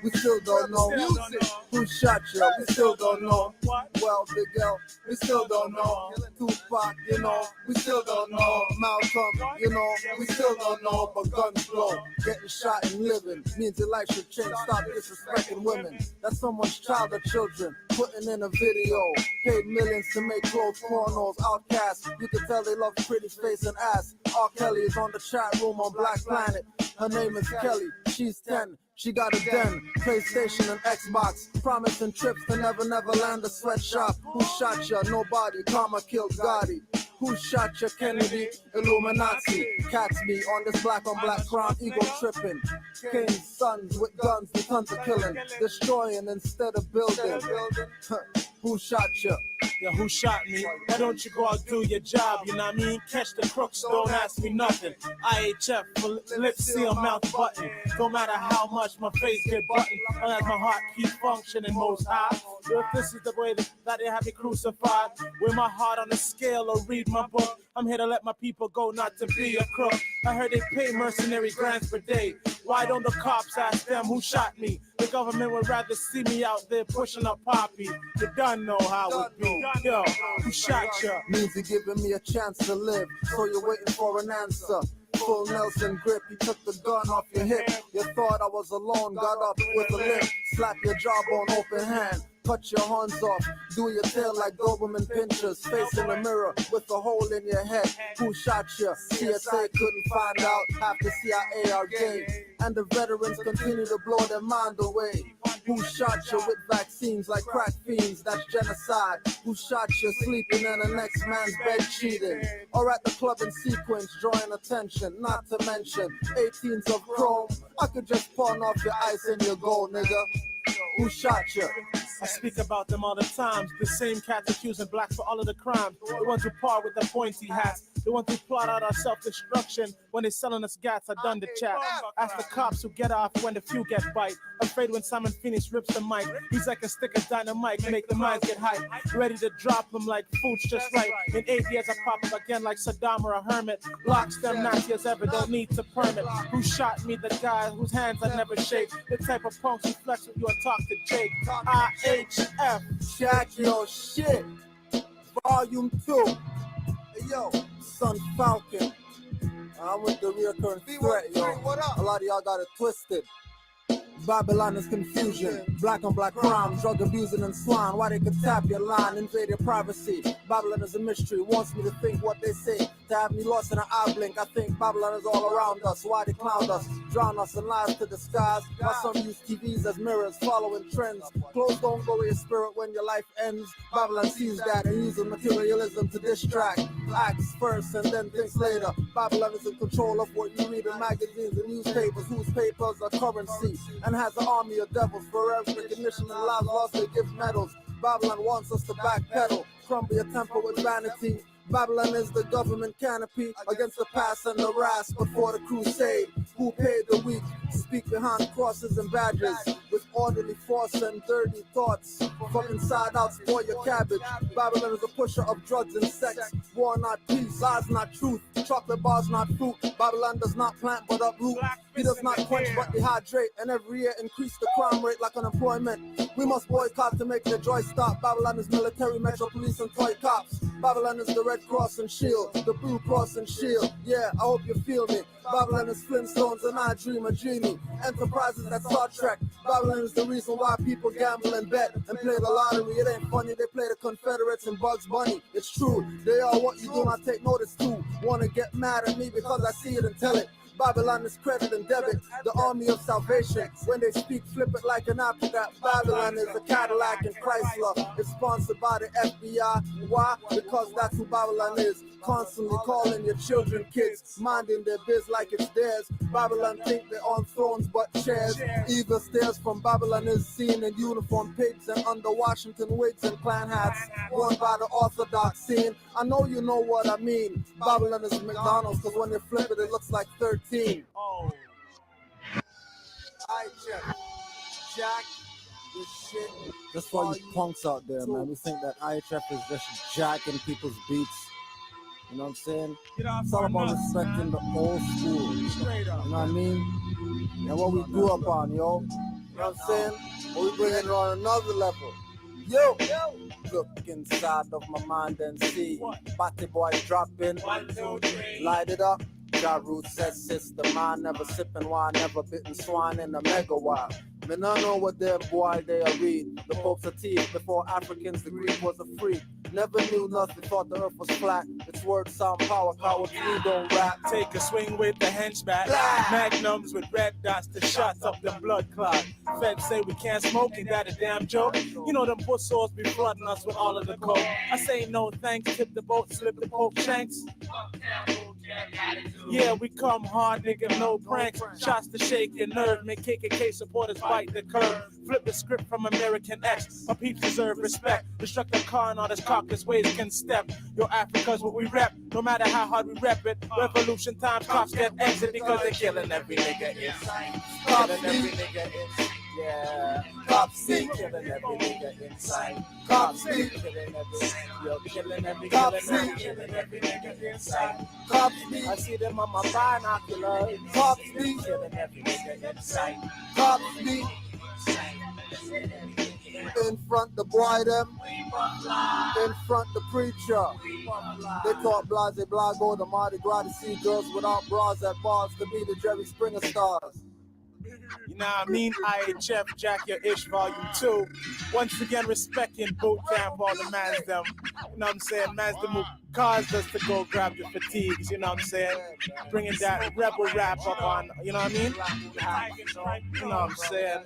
We still don't know. Who shot you? We still don't know. Well, Big L, we still don't know. Tupac, you know, we still don't know. Malcolm, you know, we still don't know. But guns blow, getting shot and living means your life should change. Stop disrespecting women. That's someone's child or children. Putting in a video, paid millions to make clothes, pornos, outcasts. You can tell they love pretty face and ass. R. Kelly is on the chat room on Black Planet. Her name is Kelly. She's 10. She got a den, PlayStation and Xbox, promising trips to Never Land, a sweatshop. Who shot ya? Nobody. Karma killed Gotti. Who shot ya? Kennedy, Illuminati. Cats me on this black on black crime, ego tripping. King's sons with guns, the tons of killing, destroying instead of building. Who shot ya? Yeah, who shot me? Why don't you go out do your job, you know what I mean? Catch the crooks, don't ask me nothing. IHF, for lips seal, mouth button. Don't matter how much my face get buttoned, long as my heart keep functioning most high. So if this is the way that they have me crucified, wear my heart on a scale or read my book. I'm here to let my people go, not to be a crook. I heard they pay mercenary grants per day. Why don't the cops ask them who shot me? The government would rather see me out there pushing up poppy. You don't know how it be. Yo, who shot ya? Means you're giving me a chance to live, so you're waiting for an answer. Full Nelson grip, he took the gun off your hip. You thought I was alone, got up with a limp. Slap your jawbone open hand, cut your horns off. Do your tail like Doberman pinchers. Face in the mirror with a hole in your head. Who shot you? CSA couldn't find out. Half the CIA are gay. And the veterans continue to blow their mind away. Who shot you with vaccines like crack fiends? That's genocide. Who shot you sleeping in the next man's bed cheating? Or at the club in sequence drawing attention? Not to mention 18s of chrome. I could just pawn off your ice and your gold, nigga. Who shot you? I speak about them all the time. The same cats accusing blacks for all of the crimes. The ones who part with the pointy hats. The ones who plot out our self-destruction. When they selling us gats, I done the chat. Ask the cops who get off when the few get bite. Afraid when Simon Phoenix rips the mic. He's like a stick of dynamite, make the minds get hype. Ready to drop them like food's just right. In 8 years I pop up again like Saddam or a hermit. Blocks them nasty as ever, don't need to permit. Who shot me? The guy whose hands I never shake. The type of punks who flex with you and talk to Jake. IHF. Jack your shit. Volume 2. Hey yo, Son Falcon. I'm with the reoccurring threat, yo. A lot of y'all got it twisted. Babylon is confusion, black on black crime, drug abusing and swine. Why they could tap your line, invade your privacy. Babylon is a mystery, wants me to think what they say. To have me lost in an eye blink, I think Babylon is all around us. Why they clown us, drown us in lies to the skies. Why some use TVs as mirrors, following trends. Clothes don't go with your spirit when your life ends. Babylon sees that and uses materialism to distract. Acts first and then thinks later. Babylon is in control of what you read in magazines and newspapers, whose papers are currency. And has an army of devils for recognition and lives lost, they give medals. Babylon wants us to backpedal, crumble your temple with vanity. Babylon is the government canopy against the past and the wrath before the crusade. Who paid the weak? Speak behind crosses and badges with orderly force and dirty thoughts. From inside out, spoil your cabbage. Babylon is a pusher of drugs and sex. War not peace, lies not truth. Chocolate bars not fruit. Babylon does not plant but uproot. He does not quench but dehydrate. And every year increase the crime rate like unemployment. We must boycott to make the joy stop. Babylon is military, metro police and toy cops. Babylon is the Red Cross and Shield, the Blue Cross and Shield. Yeah, I hope you feel me. Babylon is Flintstones and I dream a genie. Enterprises that Star Trek. Babylon is the reason why people gamble and bet and play the lottery. It ain't funny, they play the Confederates and Bugs Bunny. It's true, they are what you do not take notice to. Wanna get mad at me because I see it and tell it. Babylon is credit and debit, the army of salvation. When they speak, flip it like an apple. That Babylon is a Cadillac and Chrysler. It's sponsored by the FBI. Why? Because that's who Babylon is. Constantly calling your children kids, minding their biz like it's theirs. Babylon think they're on thrones but chairs. Evil stares from Babylon is seen in uniform pigs and under Washington wigs and clan hats, worn by the Orthodox scene. I know you know what I mean. Babylon is McDonald's, cause when they flip it, it looks like 13. Oh. I Jack this shit. That's why you punks out there, man. We think that IHF is just jacking people's beats. You know what I'm saying? It's all about respecting the old school. You know what I mean? and what we grew up on, yo. You know what I'm saying? What we bringing it on another level. Yo, look inside of my mind and see. Batty boy dropping. 1, 2, 3. Light it up. Ja Root says sister man, never sipping wine, never bitten swine in a megawatt. Me no know what them boy they are read. The Pope's a thief before Africans, the Greek was a freak. Never knew nothing, thought the earth was flat. It's word, sound, power, cowards, we don't rap. Take a swing with the henchback. Magnums with red dots to shots up the blood clot. Feds say we can't smoke, ain't that a damn joke? You know them puss sores be flooding us with all of the coke. I say no thanks, tip the boat, slip the poke shanks. Yeah, we come hard, nigga, no pranks. Shots to shake your nerve, make KKK supporters bite the curve. Flip the script from American X. My peeps deserve respect. Destructive car and all this caucus ways can step. Yo, Africa's what we rep, no matter how hard we rep it. Revolution times, cops get exit because they're killing every nigga inside. Killing every nigga inside. Yeah, cops see killing every nigga inside. Cops see killing every, yo, killing every, killing every nigga inside. Cops see, I see them on my binoculars. Cops see killing every nigga inside. Cops see. In front the boy them, in front the preacher. They taught blase blago the Mardi Gras to see girls without bras at bars to be the Jerry Springer stars. You know what I mean? IHF, Jack Your Ish, Volume 2. Once again, respecting boot camp, all the mans them. You know what I'm saying? Mans them who caused us to go grab the fatigues, you know what I'm saying? Bringing that rebel rap up on, you know what I mean? You know what I'm saying?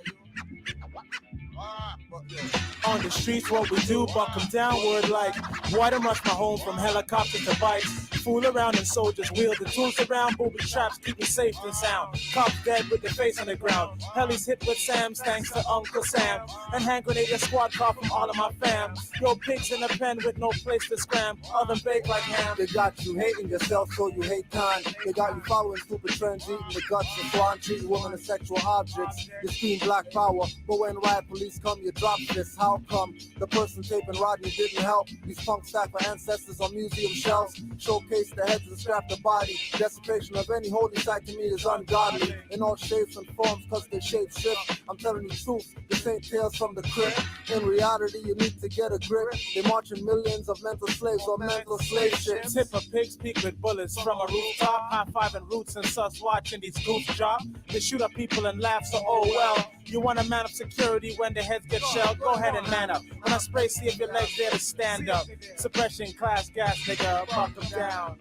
On the streets, what we do, buck them downward like water rush my home from helicopter to bikes. Fool around and soldiers wheel the tools around, booby traps keep me safe and sound. Cops dead with their face on the ground. Helly's hit with Sam's thanks to Uncle Sam. And hand grenade a squad car from all of my fam. Yo, pigs in a pen with no place to scram. Oven baked like ham. They got you hating yourself, so you hate time. They got you following stupid trends, eating the guts of swan, treating women as sexual objects. You scream black power, but when riot police come, you drop this. How come the person taping Rodney didn't help? These punks stack for ancestors on museum shelves. Showcase the heads and scrap the body. Desecration of any holy site to me is ungodly. In all shapes and forms, cause they shape shift. I'm telling you the truth, this ain't tales from the crypt. In reality, you need to get a grip. They marching millions of mental slaves or mental slave ships. Tip a pig's peak with bullets from a rooftop. High-fiving roots and sus watching these goofs drop. They shoot up people and laugh, so oh well. You want a man of security when the heads get shelled? Go ahead and man up. When I spray, see if your legs there to stand up. Suppression, class, gas, nigga, buck them down.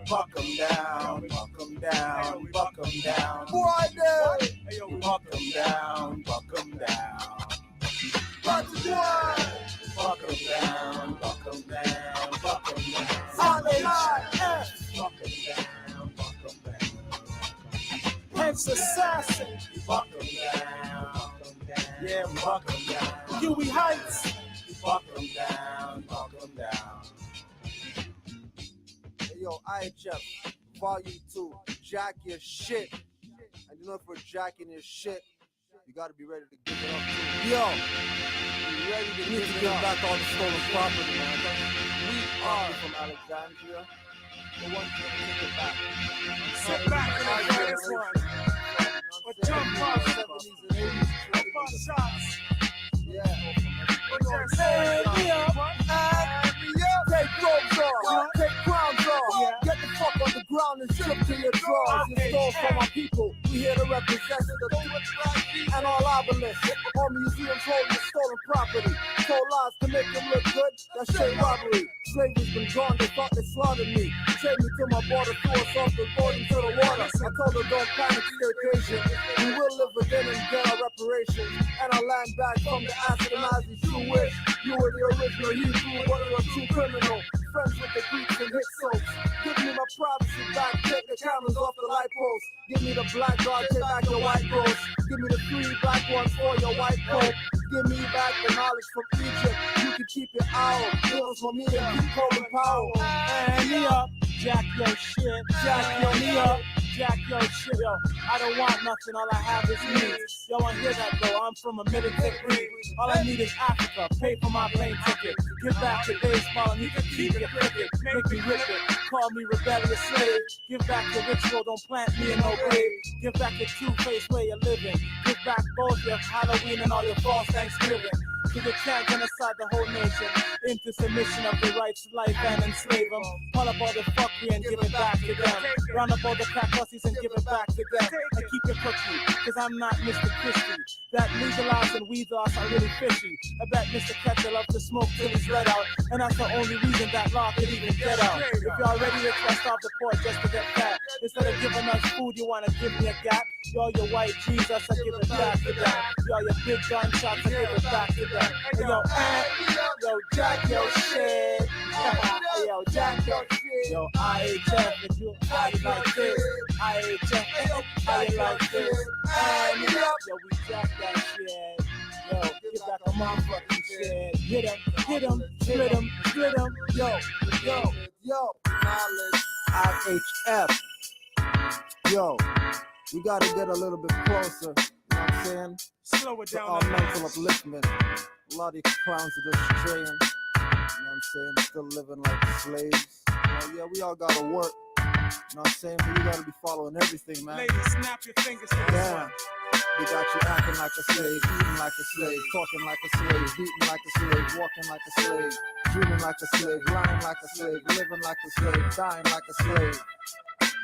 Buck them down, buck them down, buck them down. Boy, there! Buck them down, buck them down. Buck them down! Buck them down, buck them down, buck them down. On the line! Buck them down, buck them down. Hence assassin. Buck them down, buck them down. Yeah, buck them down. Huey Heights. Buck them down, buck them down. Hey, yo, IHF, Volume 2, jack your shit. And you know, for jacking your shit, you gotta be ready to give it up too. Yo, you ready to give back all the stolen property, man. We are from Alexandria. The one to take it back. Sit back and enjoy this one. Or jump off 70s and 80s. Jump off shots. Yeah. Hey, Take ropes off, take crowns off, get the fuck on the ground and strip to your drawers. You stole from our people, we here to represent the and all obelisks. All museums holding stolen property. Told lies to make them look good, that's straight robbery. Slavery's been gone, they thought they slaughtered me. Take me to my border, threw us off the board into the water. I told her don't panic, stay patient. We will live again and get our reparations. And our land back from the acid and Nazis you wish. You were the original Hebrew, what are a true criminal? Friends with the Greeks and hit soaps. Give me my privacy back, take the cameras off the light post. Give me the black guard, take back your white ghost. Give me the 3 black ones for your white coat. Give me back the knowledge from Egypt. You can keep it out. Bills for me and keep holding power. And me up, jack your shit, jack your me up. jack your shit, yo. I don't want nothing, all I have is needs. Yo, I hear that though, I'm from a militant breed. All I need is Africa, pay for my plane ticket. Give back the baseball and you can keep your cricket. Make me rip it, call me rebellious slave. Give back your ritual, don't plant me in no grave. Give back the two-faced way of living. Give back both your Halloween and all your false Thanksgiving. So they can't genocide the whole nation into submission of the rights to life and enslave them. Call up all the fuckery and give it back to them. Round up all the crack pussies and give it back to them. And keep your cookie, cause I'm not Mr. Christie. That legalized and weed loss are really fishy. I bet Mr. Ketchup loves to smoke till he's let out. And that's the only reason that law could even get out. If y'all ready to trust off the port just to get fat, instead of giving us food, you wanna give me a gap. Y'all your white Jesus, I give it back to them. Y'all your big gunshots, I give it back to them. Hey, yo, jack your shit. Yo, jack your shit. Yo, IHF, if you how you like this. IHF, how you like this. And yo, we jack that shit. Yo, get back on my fucking shit. Hit him, split him. Yo, knowledge, IHF. Yo, we gotta get a little bit closer, you know what I'm saying? Slow it To down. our mental upliftment. A lot of these clowns are just straying, you know what I'm saying? Still living like slaves. You know, yeah, we all gotta work, you know what I'm saying? But you gotta be following everything, man. Ladies, snap your fingers to this Yeah. one. We got you acting like a slave, eating like a slave, talking like a slave, beating like a slave, walking like a slave, dreaming like a slave, lying like a slave, living like a slave, dying like a slave.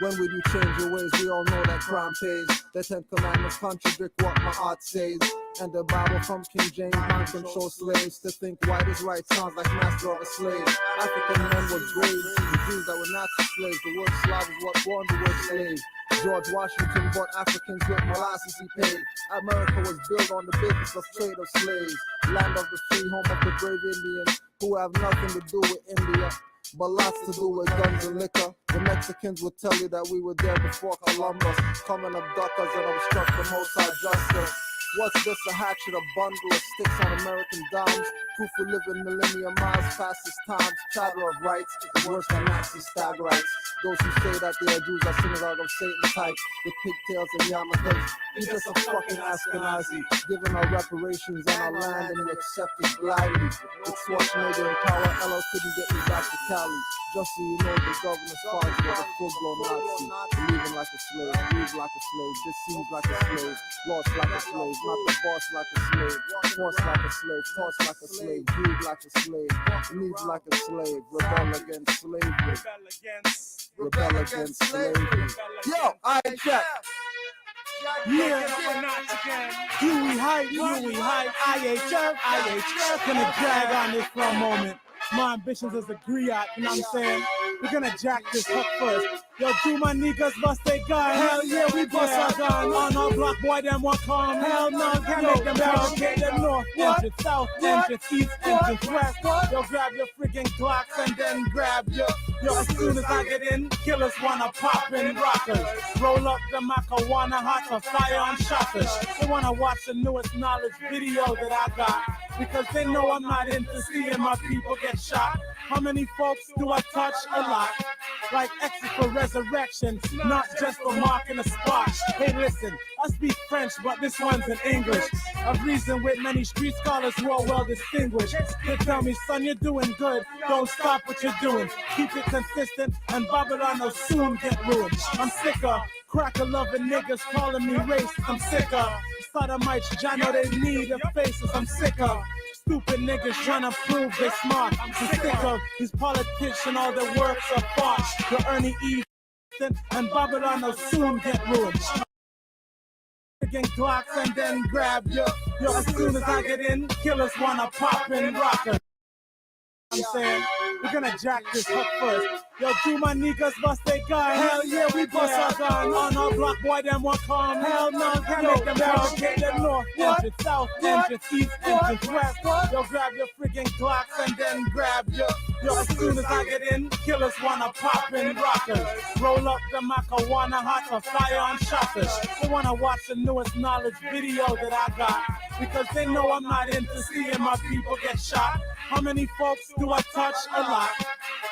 When will you change your ways? We all know that crime pays. The 10 Commandments contradict what my art says. And the Bible from King James, mind control slaves. To think white is right sounds like master of a slave. African men were graves, the Jews that were natural slaves. The word Slav is what born the word slave. George Washington bought Africans with molasses he paid. America was built on the business of trade of slaves. Land of the free, home of the brave Indians, who have nothing to do with India, but lots to do with guns and liquor. The Mexicans will tell you that we were there before Columbus, coming abduct us and obstruct the most high justice. What's this, a hatchet, a bundle of sticks on American dimes? Proof we live in millennium miles past this times. Chatter of rights is worse than Nazi stag rights. Those who say that they are Jews are synagogue of Satan type, with pigtails and yarmulkes. You're just a fucking Ashkenazi, giving our reparations on our land and you accept it blindly. It's Schwarzenegger in power, LL couldn't get me back to Cali. Just so you know, the governor's party was a full-blown Nazi. Believing like a slave, breathe like a slave, this seems like a slave, lost like a slave, not the boss like a slave, force like a slave, toss like a slave, breathe like a slave, needs like a slave, rebel against slavery. Rebel against slavery. Yo, I check. Yeah, Huey hype, IHF, gonna drag on this for a moment. My ambitions is a griot, you know what I'm saying? We're gonna jack this hook first. Yo, do my niggas bust they gun? Hell yeah, we bust our gun. On our block, boy, them want come. Hell no, can't make them barricade them north, entrance, south, entrance, east, entrance, west. Yo, grab your freaking Glocks and then grab your. Yo, as soon as I get in, killers wanna pop in rockers. Roll up the marijuana hot for fire on shockers. They wanna watch the newest knowledge video that I got, because they know I'm not into seeing my people get shot. How many folks do I touch? A lot. Like exit for resurrection, not just for marking a spot. Hey, listen, I speak French, but this one's in English. I've reasoned with many street scholars who are well distinguished. They tell me, son, you're doing good. Don't stop what you're doing. Keep it consistent, and Babylon will soon get ruined. I'm sick of cracker-loving niggas calling me racist. I'm sick of sodomites, I know they need their faces. I'm sick of stupid niggas trying to prove they smart. I'm sick of these politicians, all their works are fought. The Ernie E. and Babylon will soon get ruined. Again, Glocks and then grab yo, as soon as I get in, killers wanna pop in rockers. I'm saying, we're gonna jack this hook first. Yo, do my niggas bust they gun? Hell yeah, we bust our gun. On our block, boy, them want come. Hell no, can't make them barricade them north, entrance, south, entrance, east, entrance, west. Yo, grab your freaking Glocks and then grab your. Yo, as soon as I get in, killers wanna pop in rockers. Roll up the marijuana hot for fire on shockers. They wanna watch the newest knowledge video that I got, because they know I'm not into seeing my people get shot. How many folks do I touch? A lot.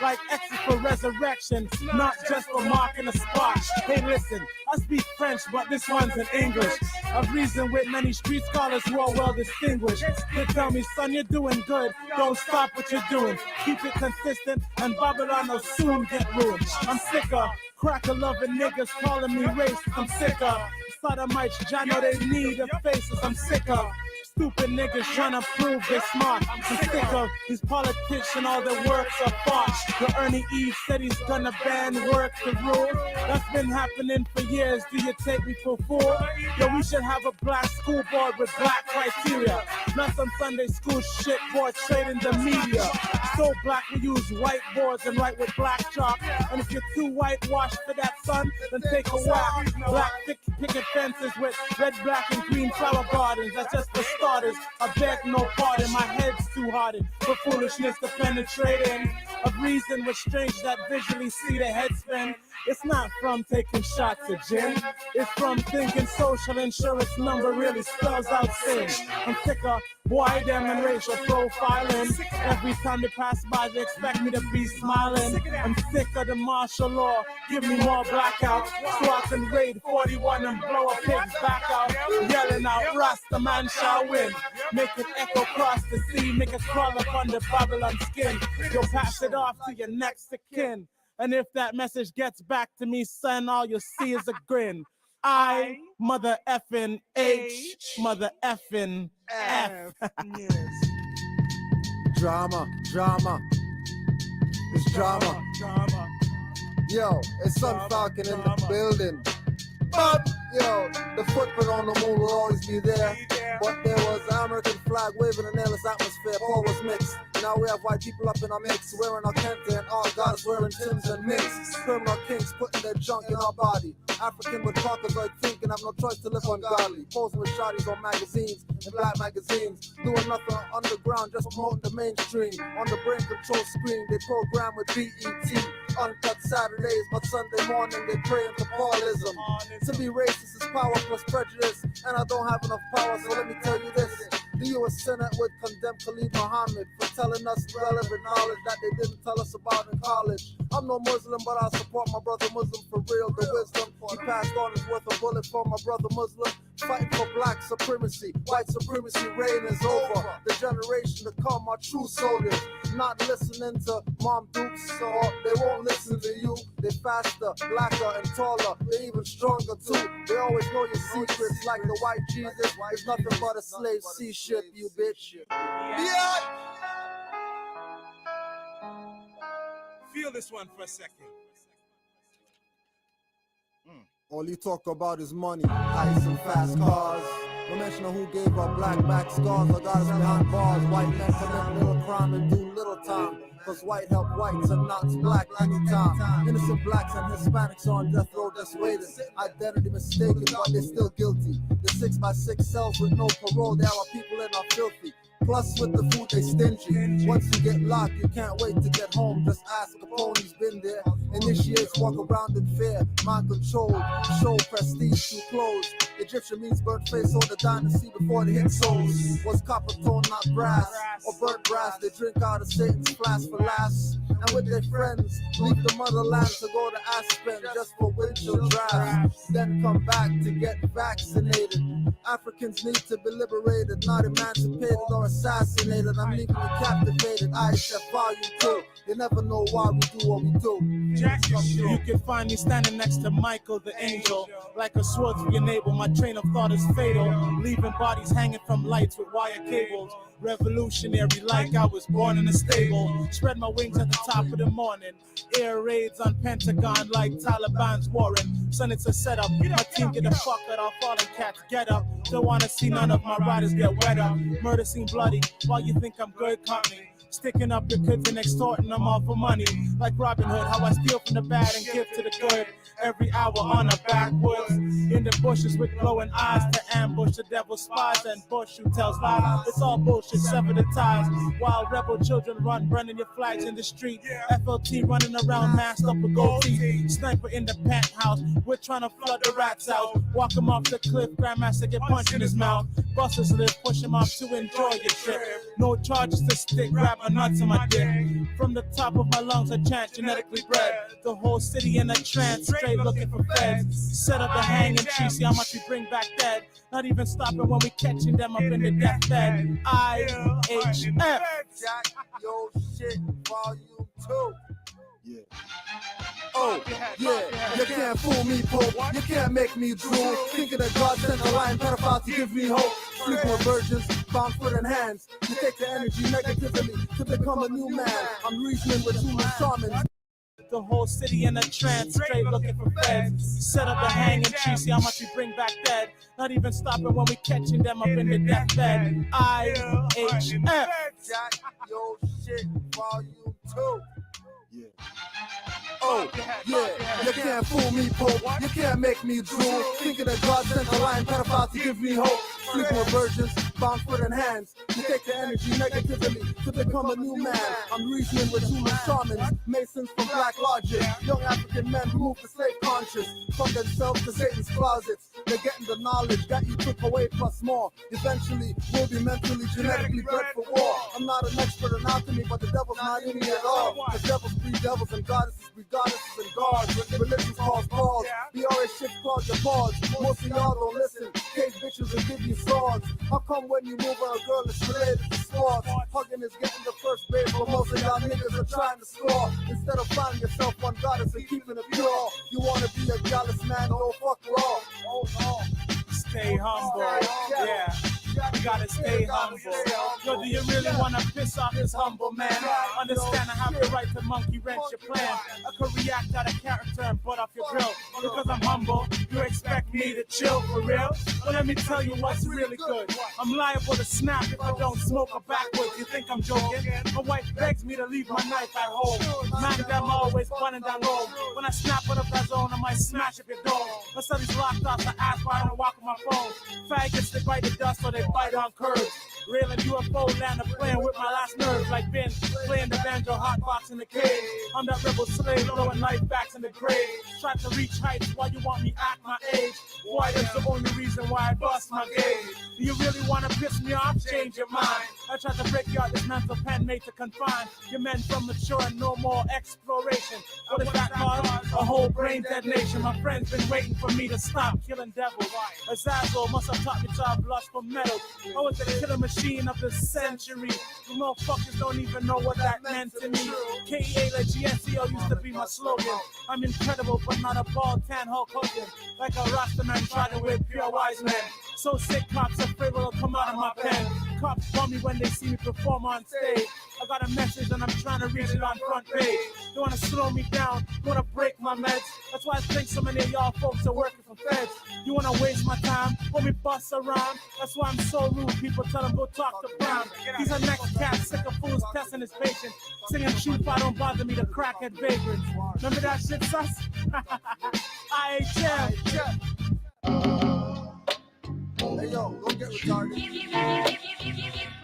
like X's for resurrection, not just for marking a spot. Hey, listen, I speak French, but this one's in English. I've reasoned with many street scholars who are well distinguished. They tell me, son, you're doing good. Don't stop what you're doing. Keep it consistent, and Babylon will soon get ruined. I'm sick of cracker-loving niggas calling me racist. I'm sick of sodomites, I know they need their faces. I'm sick of stupid niggas trying to prove they're smart. I'm sick of these politicians, all their works are farce. The Ernie Eve said he's gonna ban work to rule. That's been happening for years. Do you take me for a fool? Yo, we should have a black school board with black criteria. Not some Sunday school shit portrayed in the media. So black, we use white boards and write with black chalk. And if you're too whitewashed for that, son, then take a whack. Black picket fences with red, black, and green flower gardens. That's just for starters. I beg no pardon, my head's too hardened for foolishness to penetrate in. Of reason was strange that visually see the head spin. It's not from taking shots of gin. It's from thinking social insurance number really spells out sin. I'm sick of white them and racial profiling. Every time they pass by, they expect me to be smiling. I'm sick of the martial law. Give me more blackouts so I can raid 41 and blow a pig's back out. Yelling out, Rasta man shall win. Make it echo across the sea. Make it crawl up under Babylon skin. You'll pass it off to your next of kin. And if that message gets back to me, son, all you'll see is a grin. I, mother effing H, mother effing F. Drama, drama. It's drama. Yo, it's Sun Falcon in the building. But, yo, the footprint on the moon will always be there. But there was an American flag waving in an airless atmosphere. Paul was mixed. Now we have white people up in our mix, wearing our kente and all gods wearing Timbs and minks. Criminal kings putting their junk in our body. African with Caucasoid thinking have no choice to live ungodly. Posing with shotties on magazines and black magazines. Doing nothing underground, just promoting the mainstream. On the brain control screen, they program with BET. Uncut Saturdays, but Sunday morning they pray into Paulism. To be racist is power plus prejudice, and I don't have enough power, so let me tell you this. The U.S. Senate would condemn Khalid Muhammad for telling us relevant knowledge that they didn't tell us about in college. I'm no Muslim, but I support my brother Muslim for real. The wisdom he passed on is worth a bullet for my brother Muslim. Fighting for black supremacy, white supremacy reign is over. The generation to come are true soldiers, not listening to Mom Dukes, or they won't listen to you. They faster, blacker, and taller. They even stronger too. They always know your secrets, like the white Jesus. It's nothing but a slave sea ship, you bitch. Yeah. Feel this one for a second. All you talk about is money, ice and fast cars. No mention of who gave up black back scars or got us behind bars. White men commit little crime and do little time. Cause white help whites and not black anytime. Innocent blacks and Hispanics on death row just waiting. Identity mistaken, but they're still guilty. The 6x6 cells with no parole, there are people in our filthy. Plus with the food they stingy. Once you get locked, you can't wait to get home. Just ask Capone's been there. Initiates walk around in fear. Mind control, show prestige through clothes. Egyptian means burnt face on the dynasty before they hit souls. Was copper tone, not brass, or burnt brass. They drink out of Satan's flask for laughs. And with their friends, leave the motherland to go to Aspen just for windshield drafts. Then come back to get vaccinated. Africans need to be liberated, not emancipated or assassinated. I'm leaving you captivated. IHF Volume 2. You never know why we do what we do. You can find me standing next to Michael the angel. Like a sword through your navel, my train of thought is fatal. Leaving bodies hanging from lights with wire cables. Revolutionary like I was born in a stable. Spread my wings at the top of the morning. Air raids on Pentagon like Taliban's warring. Son, it's a setup. My team get the fuck out of fallen cats. Get up. Don't wanna see none of my riders get wet up. Murder scene bloody. While you think I'm good company. Sticking up your kids and extorting them all for money. Like Robin Hood, how I steal from the bad and give to the good. Every hour on a backwoods. In the bushes with glowing eyes to ambush the devil's spies and bush who tells lies. It's all bullshit, sever the ties. While rebel children run, burning your flags in the street. FLT running around masked up with gold teeth. Sniper in the penthouse, we're trying to flood the rats out. Walk him off the cliff, Grandmaster get punched in his mouth. Busters live, push him off to enjoy your trip. No charges to stick, grab a nut to my dick. From the top of my lungs I chant genetically bred. The whole city in a trance, straight looking for feds. Set up the hanging tree, see how much we bring back dead. Not even stopping when we catching them up in the deathbed. IHF. Jack, yo shit, volume 2. Yeah. Oh, yeah, you can't fool me, Pope. You can't make me drool. Thinking that God sent a lion pedophile to give me hope. Sleeping with virgins, bound foot and hands. You take the energy negatively to become a new man. I'm reasoning with human shamans. The whole city in a trance, straight looking for feds. Set up the hanging tree, see how much we bring back dead. Not even stopping when we catching them up in the deathbed. IHF. Jack, yo shit, volume 2. Yeah. Oh, yeah, you can't fool me, Pope. You can't make me drool. Thinking that God sent a lion pedophile to give me hope. Sleeping with virgins, bound foot and hands. You take the energy negatively to become a new man. I'm reasoning with human shamans, masons from black logic. Young African men who move to stay conscious. From themselves to Satan's closets. They're getting the knowledge that you took away plus more. Eventually, we'll be mentally, genetically bred for war. I'm not an expert in anatomy, but the devil's not in me at all. The devil's breed devils and goddesses breed goddesses and gods. Religions cause balls. BRA shit called your balls. Most of y'all don't listen. Cage bitches and give you swords. How come when you move on a girl it's related to sports? Hugging is getting the first base, but most of y'all niggas are trying to score. Instead of finding yourself one goddess and keeping it pure, you wanna be a jealous man, no fuck law. Oh no. Stay humble, yeah. You gotta stay humble. Yo, do you really wanna piss off this humble man? Understand I have the right to monkey wrench your plan. I could react out of character and butt off your grill. Because I'm humble, you expect me to chill for real? Well, let me tell you what's really good. I'm liable to snap if I don't smoke her backwards. You think I'm joking? My wife begs me to leave my knife at home. Man, them always bunning down low. When I snap it up that zone, I might smash up your door. My study's locked off the ass while I don't walk on my phone. Faggots, they bite the dust or they bite on curves. Railing UFO land, I'm playing with my last nerves. Like Ben, playing the banjo, hotbox in the cave. I'm that rebel slave, throwing life backs in the grave. Try to reach heights while you want me at my age. Why is the only reason why I bust my gauge? Do you really want to piss me off? Change your mind. I tried to break you out this mental pen made to confine your men from mature and no more exploration. What is that called? A whole brain dead nation. My friends been waiting for me to stop killing devils. Azazel must have taught me to have lust for metal. I was the killer machine of the century. You motherfuckers don't even know what that meant to me. KEA like GNCO used to be my slogan. I'm incredible but not a bald tan Hulk Hogan. Like a Rasta man trying to whip pure wise men. So sick cops afraid will come out of my pen. Cops bum me when they see me perform on stage. I got a message and I'm trying to reach it on front page. They wanna slow me down, wanna break my meds. That's why I think so many of y'all folks are working for feds. You wanna waste my time, when we bust around. That's why I'm so rude, people tell them go talk to Brown. He's a next cat, sick of fools testing his patience. Singing truth, I don't bother me, the crackhead vagrants. Remember that shit, sus? IHM. Hey yo, don't get retarded.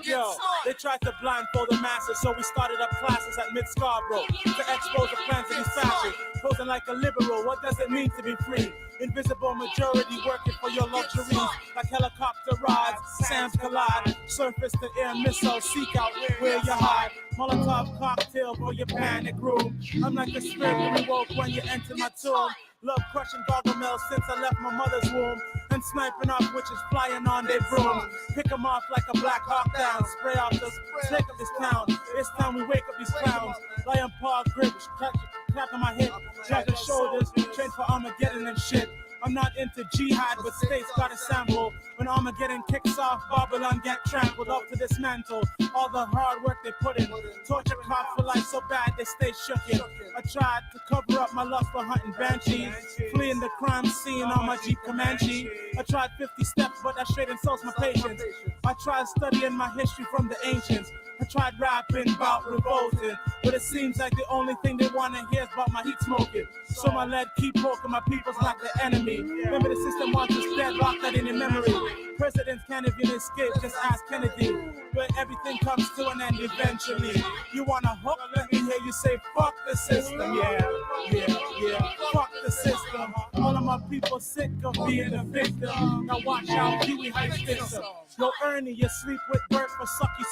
Yo, they tried to blindfold the masses, so we started up classes at Mid-Scarborough to expose the plans of these fashions. Posing like a liberal, what does it mean to be free? Invisible majority working for your luxuries, like helicopter rides, Sam's collide, surface to air missiles, seek out where you hide. Molotov cocktail for your panic room. I'm like the spirit when you woke when you enter my tomb. Love crushing gargamel since I left my mother's womb. And sniping off witches flying on their broom. Pick them off like a black hawk down. Spray off the snake of this town. It's time we wake up these clowns. Lion paw grip, clapping my hip, dragging shoulders, train for Armageddon and shit. I'm not into jihad, but states got a sample. When Armageddon kicks off, Babylon get trampled up to dismantle. All the hard work they put in. Torture cops for life so bad they stay shooken. I tried to cover up my lust for hunting banshees. Fleeing the crime scene on my Jeep Comanche. I tried 50 steps, but that straight insults my patience. I tried studying my history from the ancients. I tried rapping about revolting, but it seems like the only thing they want to hear is about my heat smoking. So my lead keep poking, my people's like the enemy. Remember the system wants us dead, lock that in your memory. Presidents can't even escape, just ask Kennedy. But everything comes to an end eventually. You want a hook? Let me hear you say, fuck the system. Yeah. Fuck the system. All of my people sick of being a victim. Now watch out, Kiwi Heights victim. Yo, Ernie, you sleep with Bert for sucky.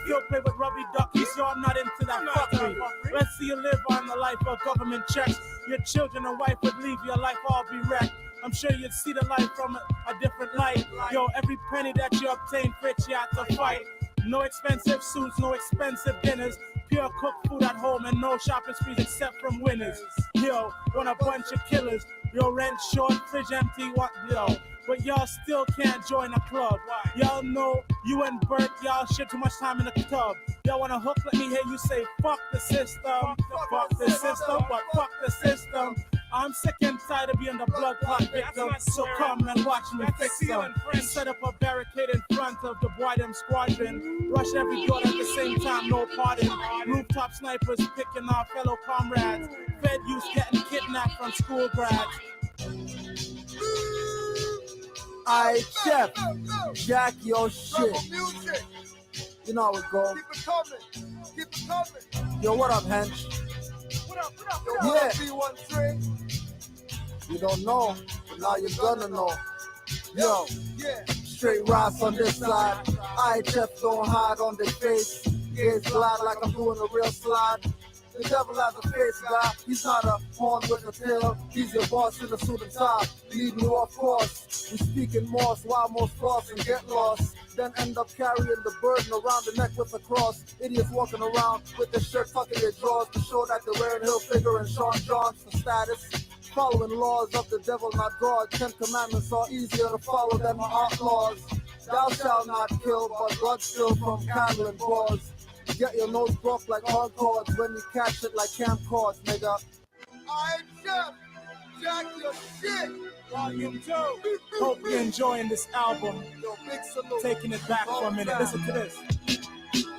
Still play with rubby duckies, y'all not into that fuckery. Let's see you live on the life of government checks. Your children and wife would leave your life all be wrecked. I'm sure you'd see the life from a different light. Yo, every penny that you obtain, Fritz, you had to fight. No expensive suits, no expensive dinners. Pure cooked food at home and no shopping sprees except from winners. Yo, want a bunch of killers. Yo, rent short, fridge empty, what, yo. But y'all still can't join a club. Y'all know you and Bert, y'all shit too much time in the tub. Y'all wanna hook, let me hear you say, fuck the system. Fuck the system, but fuck the system. I'm sick and tired of being the blood clot victim. So come and watch me fix them. Set up a barricade in front of the boy them squadron. Rush every door at the same time, no pardon. Rooftop snipers picking our fellow comrades. Fed youth getting kidnapped from school grads. Aight, Chef, jack your shit. You know how it goes. Keep it coming. Yo, what up, Hench? What up? Yeah. B13. You don't know, but now you're gonna know. Yo, Yeah. straight rise on this side. Aight, Chef don't hide on their face. Gaze glide like I'm doing a real slide. The devil has a face, guy. He's not a horn with a tail. He's your boss in a suit and tie. Leading you off course. We speak in Morse while most cross and get lost. Then end up carrying the burden around the neck with a cross. Idiots walking around with their shirt tucking their drawers to show that they're wearing Hilfiger and Sean Johns for status. Following laws of the devil, not God. 10 commandments are easier to follow than my outlaws. Thou shalt not kill, but blood spill from Canaanland Moors. Get your nose broke like encords when you catch it like camcords, nigga. Aight, Chef, jack your shit. Volume 2. Hope you're enjoying this album. Yo, big salute. Taking it back for a minute. Listen to this.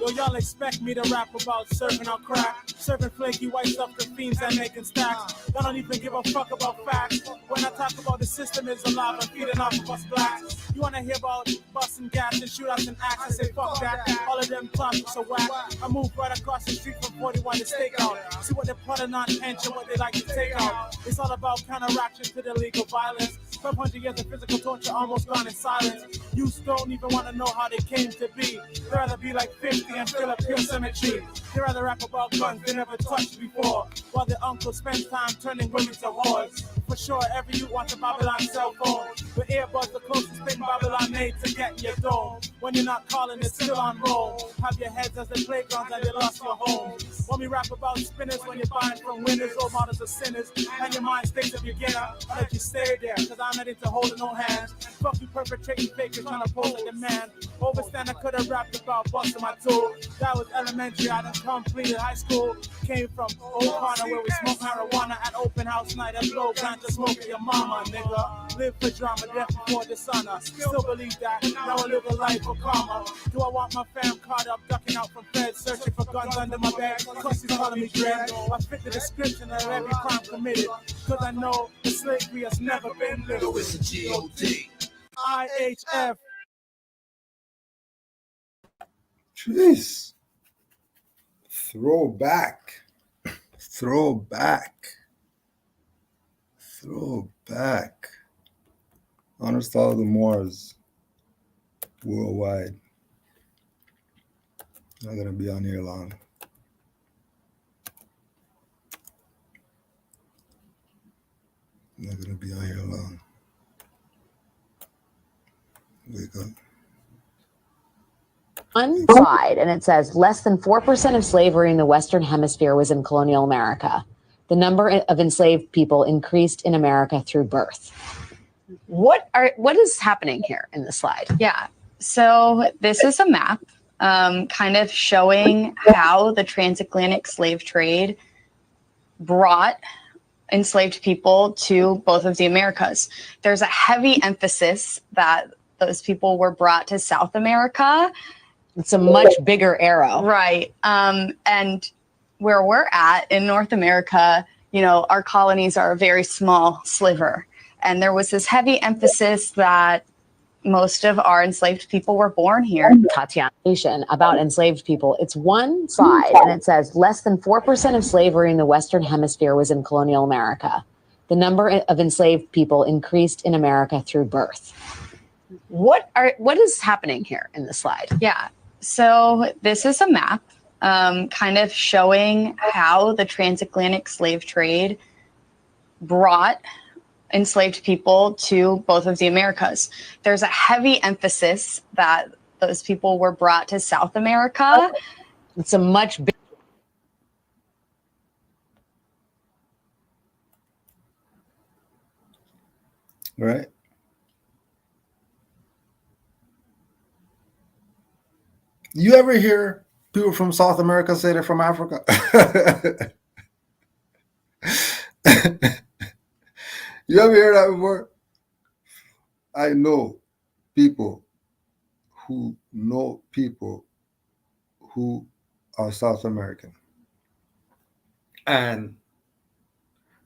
Yo, y'all expect me to rap about serving out crack, serving flaky white stuff to fiends and making stacks. Y'all don't even give a fuck about facts. When I talk about the system is alive and feeding off of us blacks. You wanna hear about busting gas and shootouts and acts? I say fuck that. All of them topics are whack. I move right across the street from 41 to Stakeout. See what they're putting on pension, what they like to take out. It's all about counteraction to the legal violence. 500 years of physical torture almost gone in silence. Youths don't even want to know how they came to be. They'd rather be like 50 and fill up pure cemetery. They'd rather rap about guns they never touched before. While their uncle spends time turning women to whores. For sure, every youth wants a Babylon cell phone. But earbuds the closest thing Babylon made to get your dome. When you're not calling, it's still on roll. Have your heads as the playgrounds and you lost your home. When we rap about spinners, when you're buying from winners, role models of sinners, and your mind stays a beginner, I'll let you stay there, cause I'm not into holding no hands. Fuck you perpetrating fakers trying to pose like a man. Overstand I could have rapped about busting my tool. That was elementary, I done completed high school. Came from O'Connor where we smoke marijuana at open house night at low ganja smoking your mama, nigga. Live for drama, death before dishonor. Still believe that, now I live a life for karma. Do I want my fam caught up, ducking out from feds, searching for guns under my bed? Cause he's calling me dread. I fit the description of every crime committed. Cause I know the slavery has never been lived. It's a G.O.D. IHF. Jeez. Throwback. Honors to all the Moors worldwide. Not gonna be on here long. Wake up. One slide, and it says less than 4% of slavery in the Western Hemisphere was in colonial America. The number of enslaved people increased in America through birth. What is happening here in the slide? Yeah, so this is a map kind of showing how the transatlantic slave trade brought enslaved people to both of the Americas. There's a heavy emphasis that those people were brought to South America. It's a much bigger arrow. Right. And where we're at in North America, you know, our colonies are a very small sliver. And there was this heavy emphasis that most of our enslaved people were born here. Tatiana about enslaved people. It's one slide, and it says less than 4% of slavery in the Western Hemisphere was in colonial America. The number of enslaved people increased in America through birth. What is happening here in the slide? Yeah. So this is a map kind of showing how the transatlantic slave trade brought enslaved people to both of the Americas. There's a heavy emphasis that those people were brought to South America. It's a much bigger. Right? You ever hear people from South America say they're from Africa? You ever hear that before? I know people who know people who are South American. And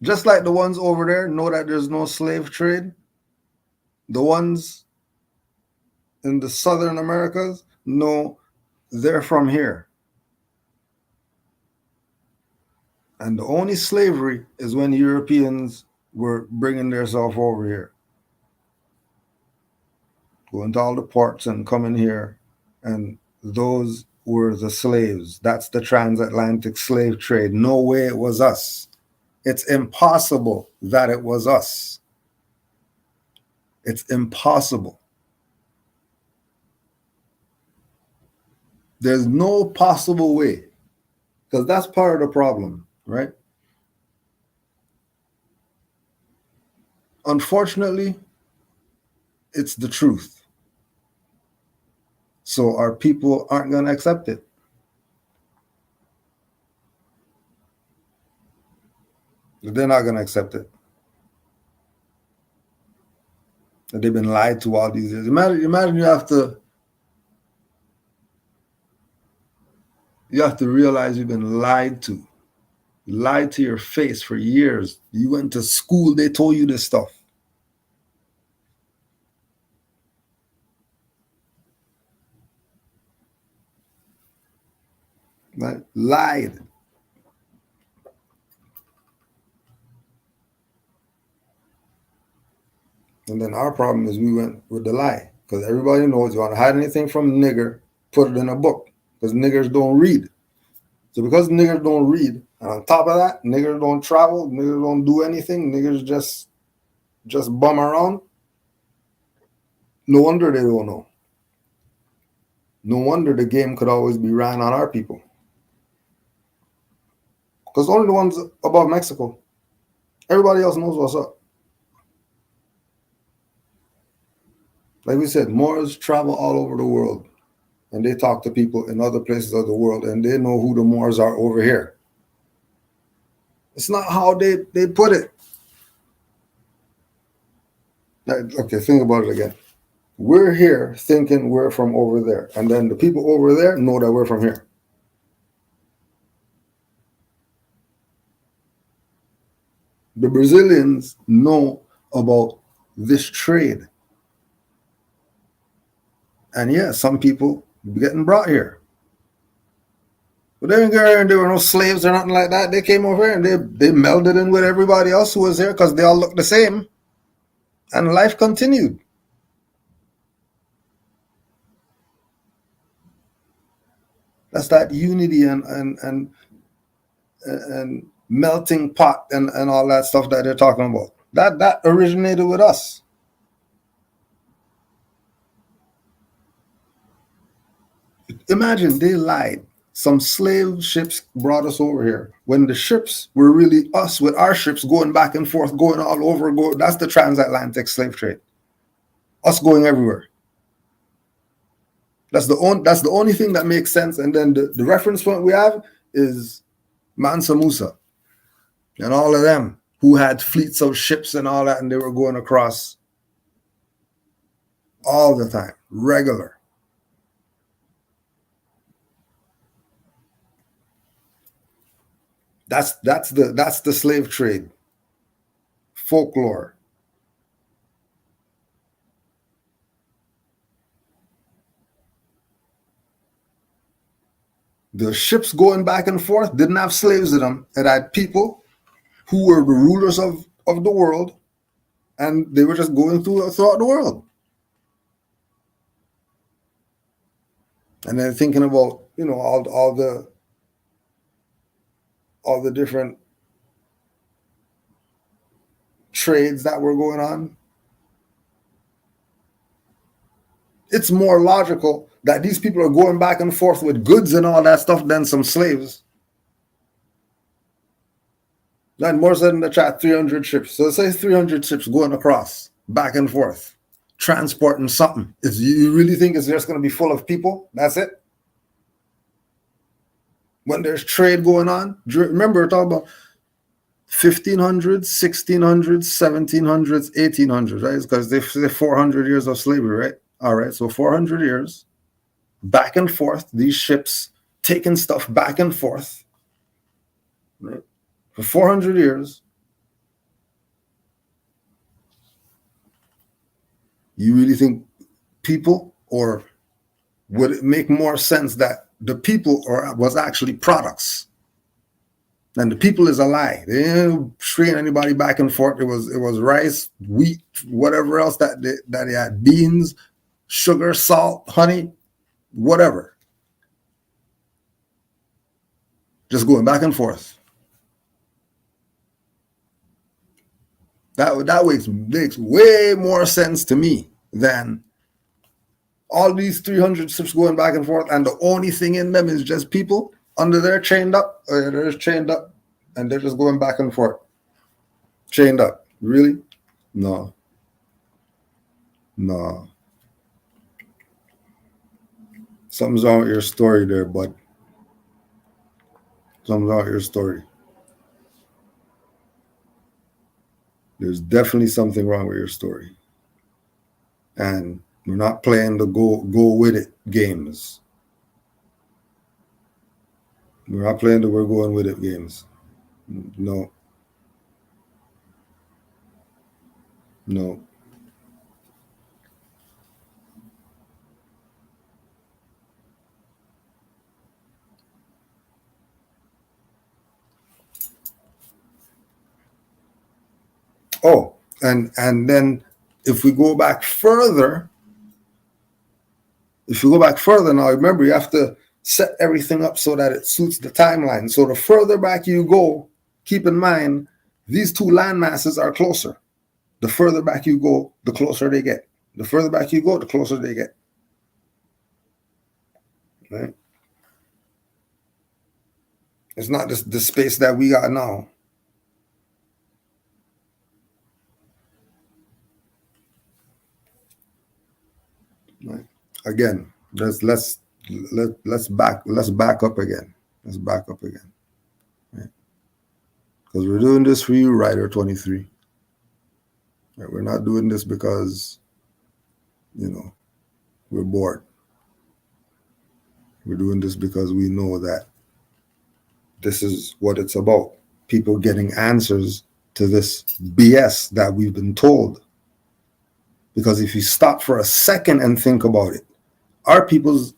just like the ones over there know that there's no slave trade, the ones in the Southern Americas know they're from here. And the only slavery is when Europeans were bringing themselves over here, going to all the ports and coming here. And those were the slaves. That's the transatlantic slave trade. No way it was us. It's impossible that it was us. It's impossible. There's no possible way, because that's part of the problem, right? Unfortunately, it's the truth. So our people aren't going to accept it. They're not going to accept it. They've been lied to all these years. Imagine you have to realize you've been lied to. Lied to your face for years. You went to school, they told you this stuff. Right? Lied. And then our problem is we went with the lie, because everybody knows you want to hide anything from nigger, put it in a book, because niggers don't read. So because niggers don't read, and on top of that, niggers don't travel, niggers don't do anything, niggers just bum around, no wonder they don't know. No wonder the game could always be ran on our people. Because only the ones above Mexico. Everybody else knows what's up. Like we said, Moors travel all over the world. And they talk to people in other places of the world. And they know who the Moors are over here. It's not how they put it. Okay, think about it again. We're here thinking we're from over there. And then the people over there know that we're from here. The Brazilians know about this trade. And yeah, some people getting brought here. But they didn't get here and there were no slaves or nothing like that. They came over here and they melded in with everybody else who was here because they all looked the same. And life continued. That's that unity and melting pot and all that stuff that they're talking about. That originated with us. Imagine they lied. Some slave ships brought us over here when the ships were really us with our ships going back and forth, going all over. That's the transatlantic slave trade. Us going everywhere. That's the only thing that makes sense. And then the reference point we have is Mansa Musa and all of them who had fleets of ships and all that, and they were going across all the time, regular. That's the slave trade. Folklore. The ships going back and forth didn't have slaves in them. It had people who were the rulers of the world, and they were just going throughout the world. And then thinking about, you know, all the different trades that were going on. It's more logical that these people are going back and forth with goods and all that stuff than some slaves. Then Moore said in the chat 300 ships. So say 300 ships going across, back and forth, transporting something. You really think it's just going to be full of people? That's it? When there's trade going on? Remember, we're talking about 1500s, 1600s, 1700s, 1800s, right? Because they say 400 years of slavery, right? All right, so 400 years, back and forth, these ships taking stuff back and forth, right? For 400 years. You really think people, or would it make more sense that the people was actually products? And the people is a lie. They didn't train anybody back and forth. It was rice, wheat, whatever else that they had, beans, sugar, salt, honey, whatever. Just going back and forth. That makes way more sense to me than all these 300 ships going back and forth, and the only thing in them is just people under there chained up. They're just chained up, and they're just going back and forth. Chained up. Really? No. Something's wrong with your story there, bud. Something's wrong with your story. There's definitely something wrong with your story. And we're not playing the go with it games. We're not playing the we're going with it games. No. Oh, and then if we go back further, now, remember, you have to set everything up so that it suits the timeline. So the further back you go, keep in mind, these two land masses are closer. The further back you go, the closer they get. The further back you go, the closer they get. Right? It's not just the space that we got now. Right. Again, let's back up again. Let's back up again. Right? Because we're doing this for you, Rider 23. Right? We're not doing this because, you know, we're bored. We're doing this because we know that this is what it's about. People getting answers to this BS that we've been told. Because if you stop for a second and think about it, our people's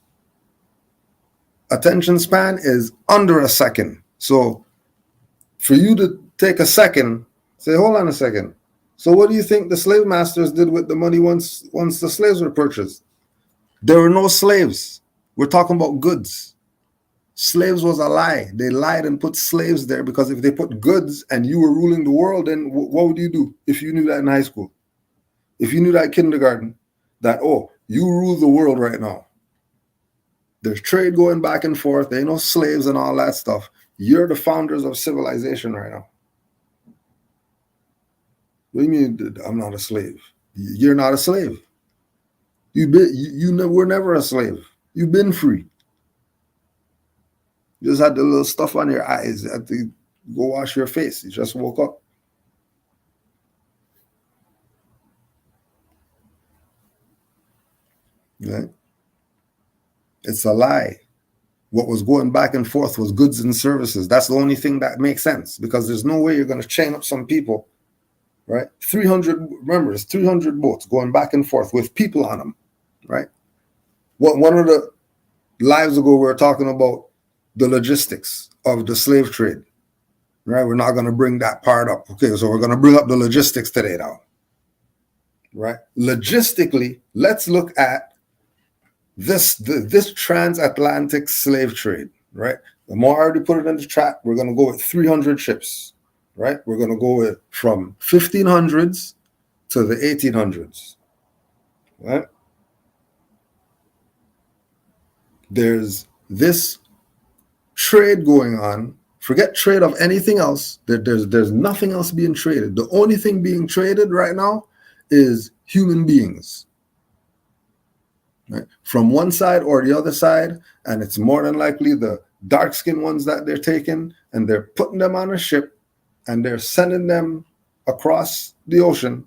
attention span is under a second. So for you to take a second, say, hold on a second. So what do you think the slave masters did with the money once the slaves were purchased? There were no slaves. We're talking about goods. Slaves was a lie. They lied and put slaves there because if they put goods and you were ruling the world, then what would you do if you knew that in high school? If you knew that in kindergarten, that, oh, you rule the world right now. There's trade going back and forth. There ain't no slaves and all that stuff. You're the founders of civilization right now. What do you mean I'm not a slave? You're not a slave. You were never a slave. You've been free. You just had the little stuff on your eyes. You had to go wash your face. You just woke up. Right? It's a lie. What was going back and forth was goods and services. That's the only thing that makes sense, because there's no way you're going to chain up some people, right? 300, remember, it's 300 boats going back and forth with people on them, right? One of the lives ago, we were talking about the logistics of the slave trade, right? We're not going to bring that part up. Okay, so we're going to bring up the logistics today now, right? Logistically, let's look at this transatlantic slave trade, right? The more I already put it in the chat, we're going to go with 300 ships, right? We're going to go with from 1500s to the 1800s, right? There's this trade going on. Forget trade of anything else. There's nothing else being traded. The only thing being traded right now is human beings, right? From one side or the other side, and it's more than likely the dark-skinned ones that they're taking, and they're putting them on a ship, and they're sending them across the ocean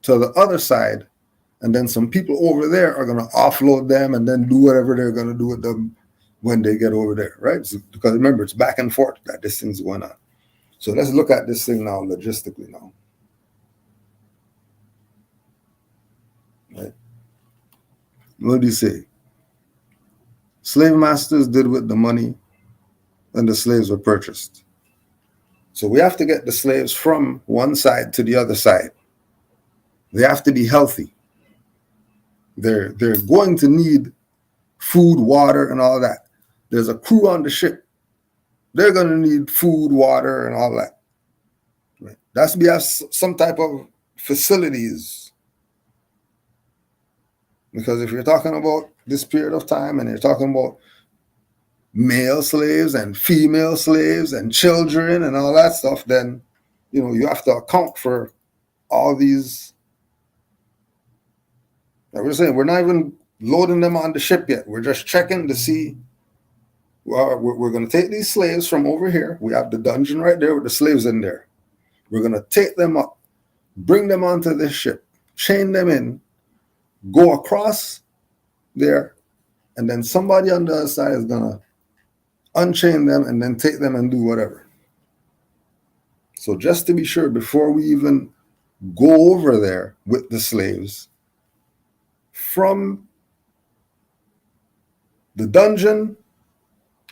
to the other side, and then some people over there are going to offload them and then do whatever they're going to do with them when they get over there, right? So, because remember, it's back and forth that this thing's going on. So let's look at this thing now, logistically now. Right? What do you say? Slave masters did with the money and the slaves were purchased. So we have to get the slaves from one side to the other side. They have to be healthy. They're going to need food, water, and all that. There's a crew on the ship. They're going to need food, water, and all that. Right? That's we have some type of facilities. Because if you're talking about this period of time and you're talking about male slaves and female slaves and children and all that stuff, then you have to account for all these. Like we're saying, we're not even loading them on the ship yet. We're just checking to see. We're going to take these slaves from over here. We have the dungeon right there with the slaves in there. We're going to take them up, bring them onto this ship, chain them in, go across there, and then somebody on the other side is going to unchain them and then take them and do whatever. So just to be sure, before we even go over there with the slaves, from the dungeon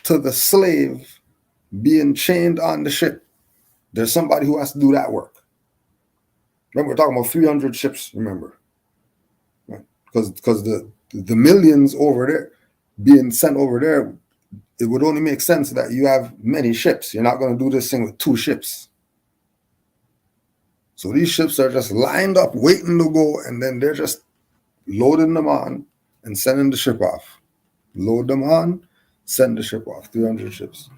to the slave being chained on the ship, there's somebody who has to do that work. Remember, we're talking about 300 ships, remember. Right? Because the millions over there being sent over there, it would only make sense that you have many ships. You're not going to do this thing with 2 ships. So these ships are just lined up, waiting to go, and then they're just loading them on and sending the ship off. Load them on, send the ship off. 300 ships.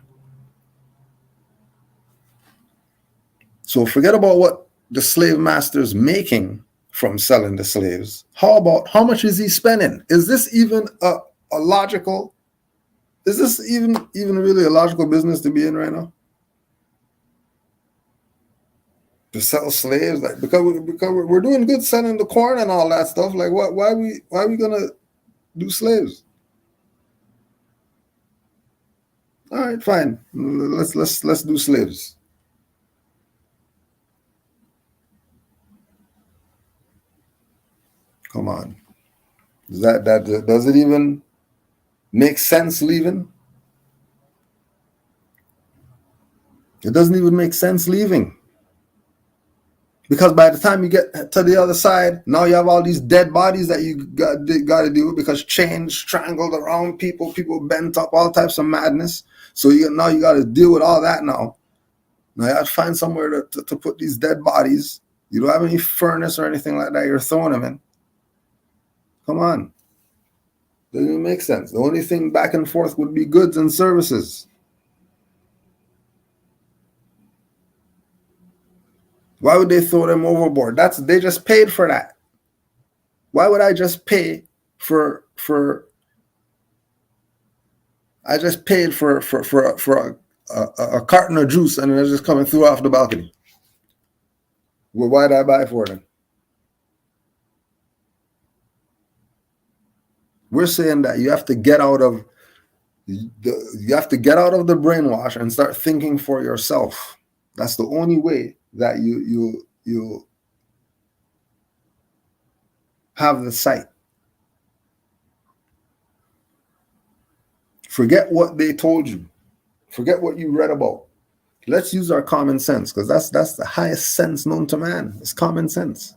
So forget about what the slave master is making from selling the slaves. How about how much is he spending? Is this even a logical? Is this even really a logical business to be in right now? To sell slaves, like because we're doing good selling the corn and all that stuff. Like what? Why are we gonna do slaves? All right, fine. Let's do slaves. Come on. Does it even make sense leaving? It doesn't even make sense leaving. Because by the time you get to the other side, now you have all these dead bodies that you got to deal with because chains strangled around people bent up, all types of madness. So now you got to deal with all that now. Now you have to find somewhere to put these dead bodies. You don't have any furnace or anything like that. You're throwing them in. Come on. Doesn't even make sense. The only thing back and forth would be goods and services. Why would they throw them overboard? They just paid for that. Why would I just pay for I just paid for a carton of juice and it's just coming through off the balcony? Well, why did I buy for them? We're saying that you have to get out of the brainwash and start thinking for yourself. That's the only way that you have the sight. Forget what they told you. Forget what you read about. Let's use our common sense, because that's the highest sense known to man. It's common sense.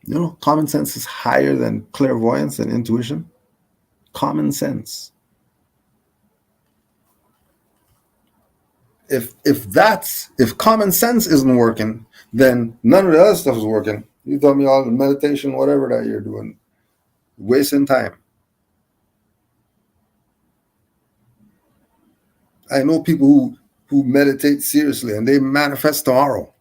You know, common sense is higher than clairvoyance and intuition. Common sense. If common sense isn't working, then none of the other stuff is working. You tell me all the meditation, whatever that you're doing, wasting time. I know people who meditate seriously and they manifest tomorrow.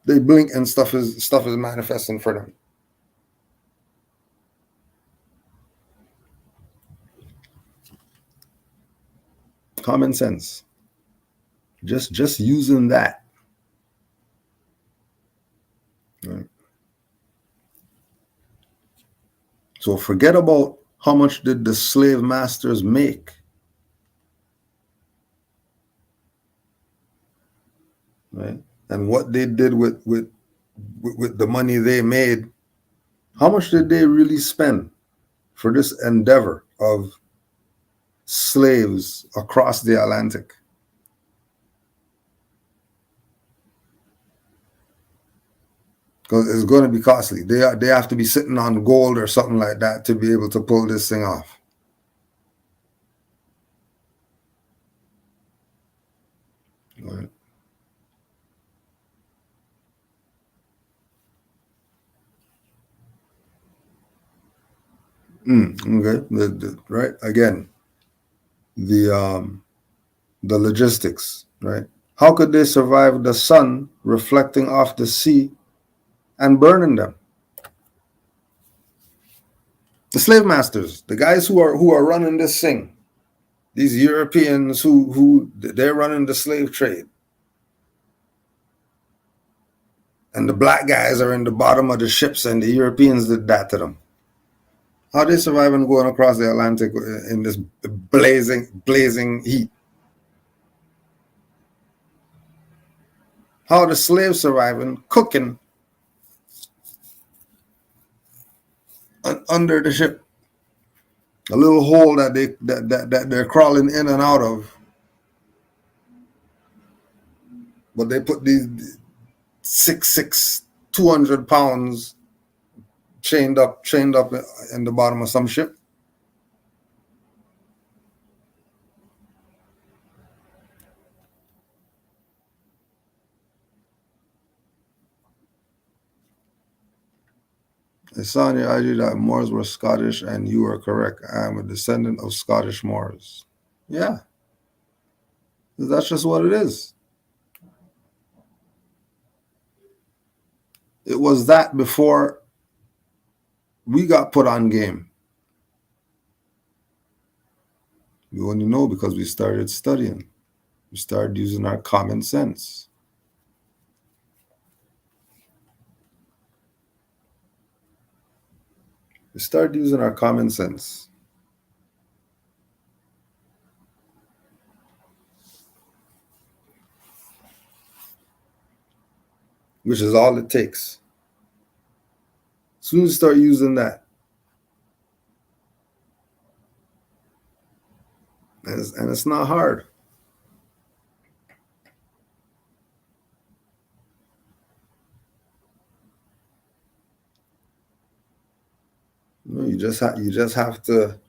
They blink and stuff is manifesting for them. Common sense. Just using that. Right? So forget about how much did the slave masters make. Right? And what they did with the money they made. How much did they really spend for this endeavor of slaves across the Atlantic? Because it's going to be costly. They have to be sitting on gold or something like that to be able to pull this thing off. Right. Okay. Right. Again, the logistics. Right. How could they survive the sun reflecting off the sea and burning them? The slave masters, the guys who are running this thing, these Europeans who they're running the slave trade, and the black guys are in the bottom of the ships, and the Europeans did that to them. How are they surviving going across the Atlantic in this blazing heat? How are the slaves surviving cooking under the ship? A little hole that they're crawling in and out of. But they put these 6'6", 200 pounds chained up in the bottom of some ship. I saw in your IG that Moors were Scottish, and you are correct. I am a descendant of Scottish Moors. Yeah. That's just what it is. It was that before we got put on game. We only know because we started studying. We started using our common sense. We started using our common sense. Which is all it takes. As soon as you start using that, and it's not hard. You just have to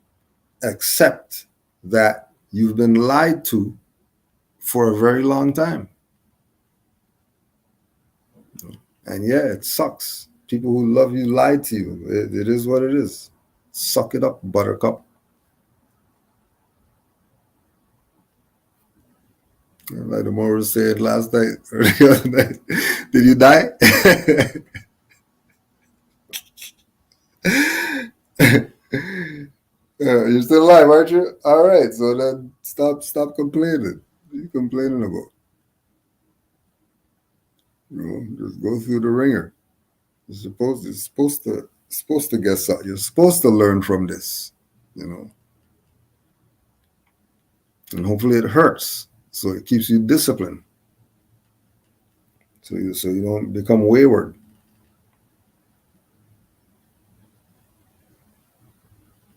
accept that you've been lied to for a very long time. And yeah, it sucks. People who love you lied to you. It is what it is. Suck it up, buttercup. Like the Moor was saying last night or the other night. Did you die? You're still alive, aren't you? All right, so then stop complaining. What are you complaining about? Just go through the ringer. You're supposed to get something. You're supposed to learn from this, and hopefully it hurts, so it keeps you disciplined, so you don't become wayward.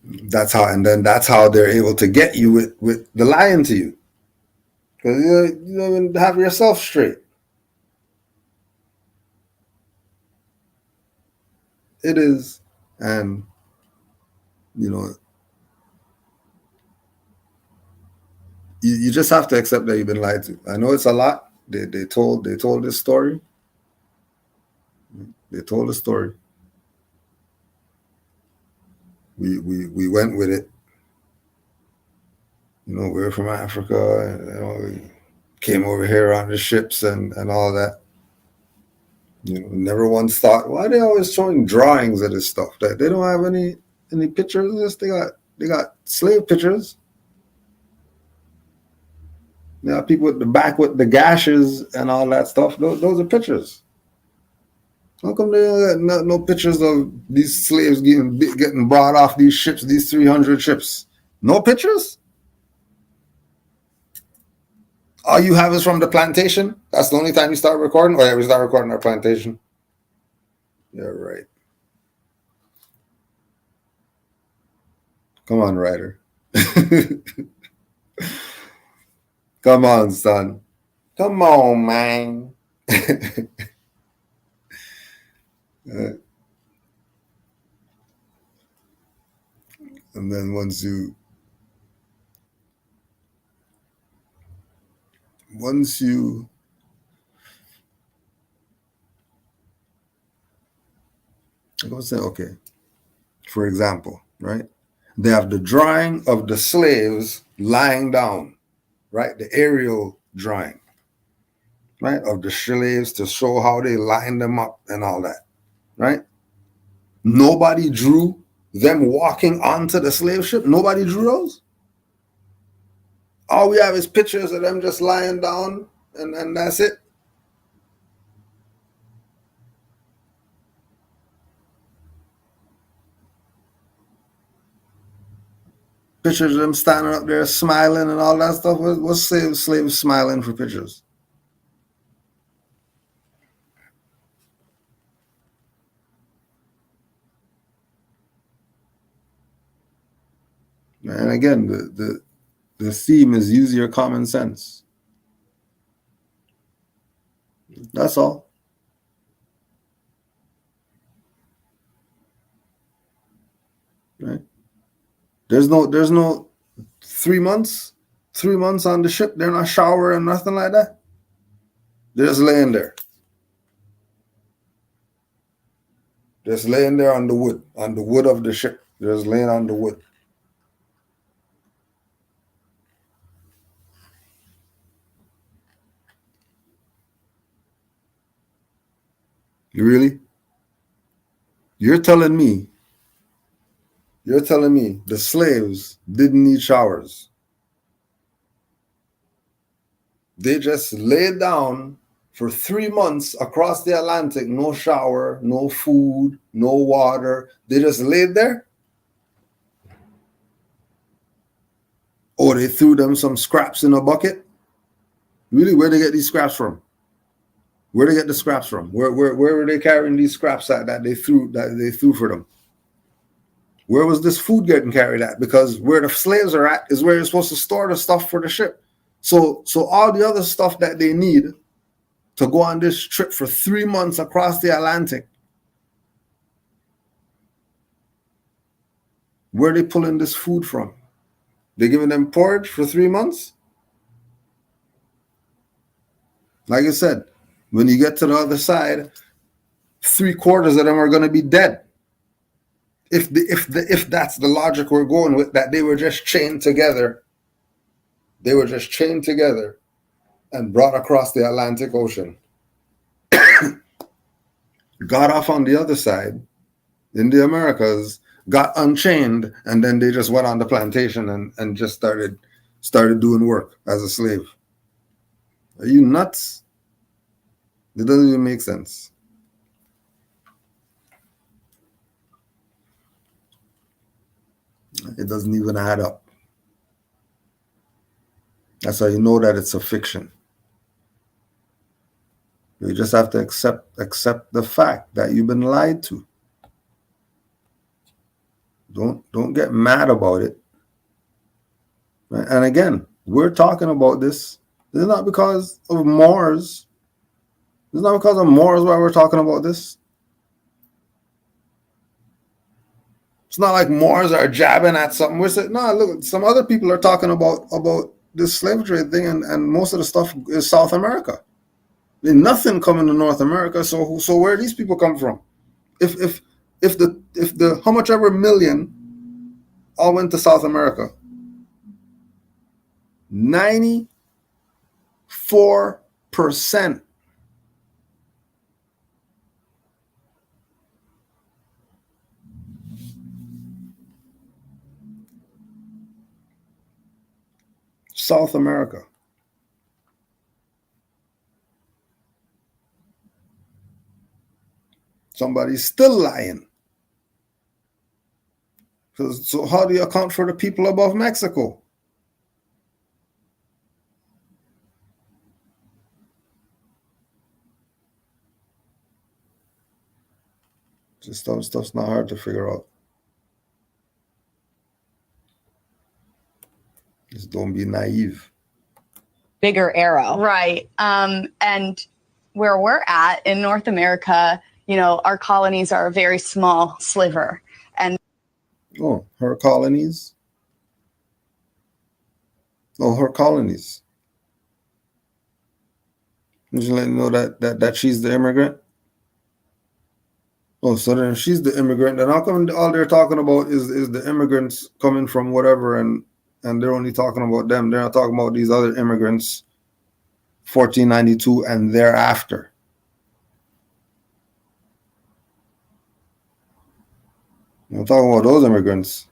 That's how, and then that's how they're able to get you with the lying to you, because you don't even have yourself straight. It is, and you know, you just have to accept that you've been lied to. I know it's a lot. They told this story. They told the story. We went with it. You know, we're from Africa, and you know, we came over here on the ships and all that. You know, never once thought, why are they always showing drawings of this stuff? That they don't have any pictures of this. They got slave pictures. You know, people with the back with the gashes and all that stuff. Those are pictures. How come they don't got no pictures of these slaves getting brought off these ships, these 300 ships? No pictures? All you have is from the plantation? That's the only time you start recording? Oh, yeah, we start recording our plantation. Yeah, right. Come on, Ryder. Come on, son. Come on, man. And then once you I'm going to say, okay, for example, right? They have the drawing of the slaves lying down, right? The aerial drawing, right? Of the slaves to show how they line them up and all that, right? Nobody drew them walking onto the slave ship. Nobody drew those. All we have is pictures of them just lying down, and that's it. Pictures of them standing up there smiling and all that stuff. What's slaves smiling for pictures? And again, the theme is use your common sense. That's all. Right? There's no 3 months. 3 months on the ship. They're not showering, nothing like that. They're just laying there. Just laying there on the wood of the ship. They're just laying on the wood. You really? You're telling me the slaves didn't need showers. They just laid down for 3 months across the Atlantic, no shower, no food, no water. They just laid there. Or they threw them some scraps in a bucket. Really, where they get these scraps from? Where they get the scraps from? Where were they carrying these scraps at that they threw for them? Where was this food getting carried at? Because where the slaves are at is where you're supposed to store the stuff for the ship. So all the other stuff that they need to go on this trip for 3 months across the Atlantic, where are they pulling this food from? They're giving them porridge for 3 months? Like I said, when you get to the other side, 3/4 of them are going to be dead. If that's the logic we're going with, that they were just chained together. They were just chained together and brought across the Atlantic Ocean. Got off on the other side in the Americas, got unchained, and then they just went on the plantation and just started doing work as a slave. Are you nuts? It doesn't even make sense. It doesn't even add up. That's how you know that it's a fiction. You just have to accept the fact that you've been lied to. Don't get mad about it. Right? And again, we're talking about this. This is not because of Moors. It's not because of Moors why we're talking about this. It's not like Moors are jabbing at something. We're saying, no, look, some other people are talking about this slave trade thing, and most of the stuff is South America. There's nothing coming to North America. So where do these people come from? If the how much ever million all went to South America, 94% South America. Somebody's still lying. So how do you account for the people above Mexico? This stuff's not hard to figure out. Just don't be naive. Bigger arrow. Right. And where we're at in North America, you know, our colonies are a very small sliver. And Oh, her colonies? Oh, her colonies. Did you let me know that she's the immigrant? Oh, so then if she's the immigrant, then how come all they're talking about is the immigrants coming from whatever, and they're only talking about them. They're not talking about these other immigrants, 1492 and thereafter. I'm talking about those immigrants.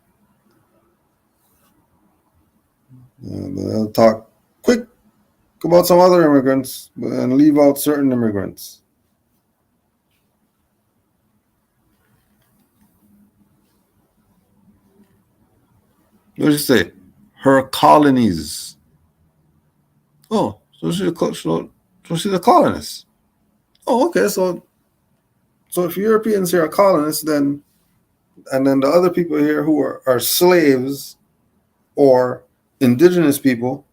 They'll talk quick about some other immigrants and leave out certain immigrants. What did you say? Her colonies. Oh, so she's a colonist. Oh, okay. So if Europeans here are colonists, then the other people here who are slaves or indigenous people,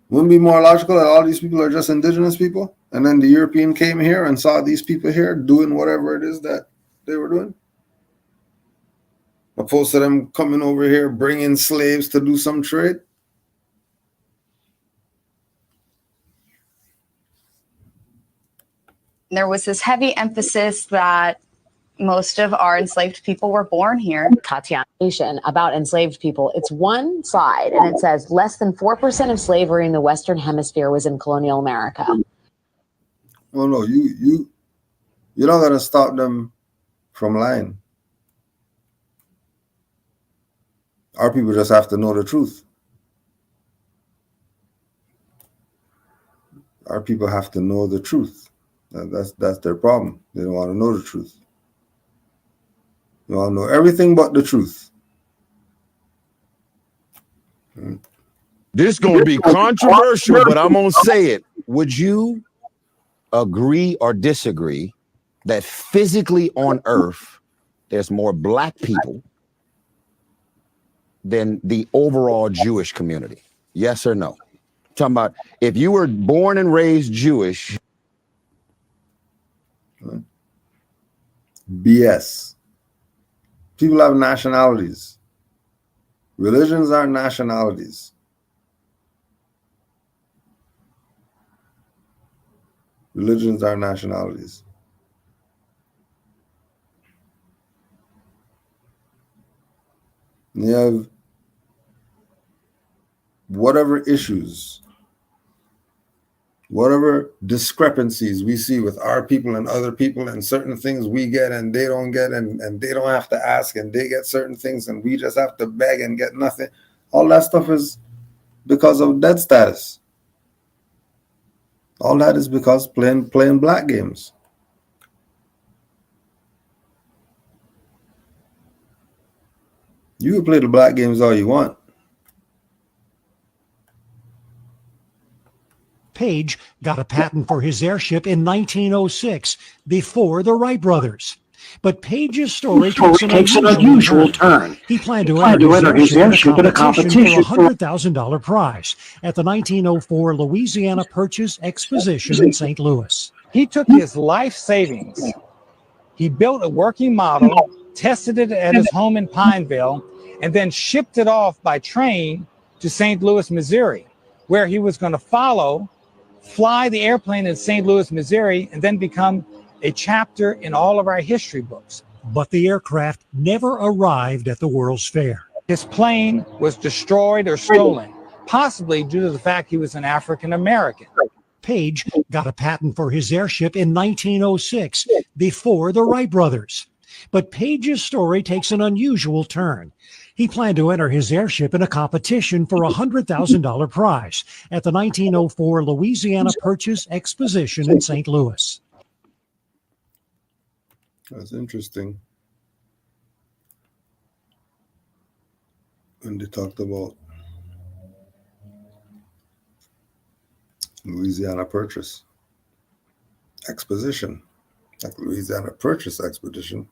wouldn't it be more logical that all these people are just indigenous people, and then the European came here and saw these people here doing whatever it is that they were doing, opposed to them coming over here bringing slaves to do some trade? there was this heavy emphasis that most of our enslaved people were born here. Tatiana about enslaved people. It's one slide, and it says less than 4% of slavery in the Western Hemisphere was in colonial America. Oh no, you're not gonna stop them from lying. Our people just have to know the truth. Our people have to know the truth. That's their problem. They don't want to know the truth. They want to know everything but the truth. This is going to be controversial, but I'm going to say it. Would you agree or disagree that physically on Earth, there's more black people than the overall Jewish community? Yes or no? I'm talking about if you were born and raised Jewish. BS. People have nationalities. Religions are nationalities. Religions are nationalities. And you have whatever issues, whatever discrepancies we see with our people and other people, and certain things we get and they don't get, and they don't have to ask, and they get certain things and we just have to beg and get nothing. All that stuff is because of dead status. All that is because playing black games. You can play the black games all you want. Page got a patent for his airship in 1906, before the Wright brothers. But Page's story takes an unusual turn. He planned to enter his airship in a competition for a $100,000 prize at the 1904 Louisiana Purchase Exposition in St. Louis. He took his life savings. He built a working model, tested it at his home in Pineville, and then shipped it off by train to St. Louis, Missouri, where he was going to fly the airplane in St. Louis, Missouri, and then become a chapter in all of our history books. But the aircraft never arrived at the World's Fair. His plane was destroyed or stolen, possibly due to the fact he was an African American. Page got a patent for his airship in 1906, before the Wright brothers. But Page's story takes an unusual turn. He planned to enter his airship in a competition for a $100,000 prize at the 1904 Louisiana Purchase Exposition in St. Louis. That's interesting. When they talked about Louisiana Purchase Exposition, like Louisiana Purchase Expedition,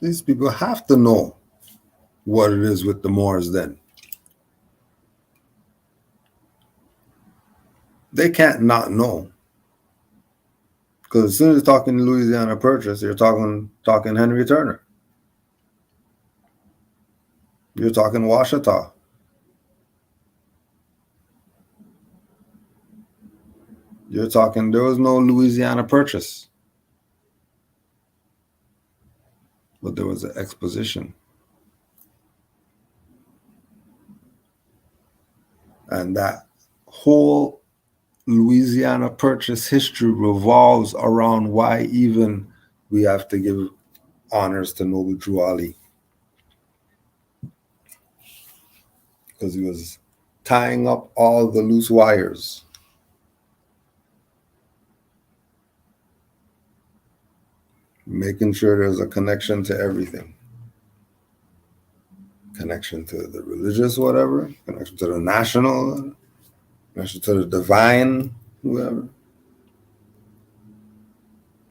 these people have to know what it is with the Moors then. They can't not know. Because as soon as you're talking Louisiana Purchase, you're talking Henry Turner. You're talking Washita. You're talking, there was no Louisiana Purchase. But there was an exposition. And that whole Louisiana Purchase history revolves around why even we have to give honors to Noble Drew Ali. Because he was tying up all the loose wires. Making sure there's a connection to everything. Connection to the religious, whatever. Connection to the national. Connection to the divine, whoever.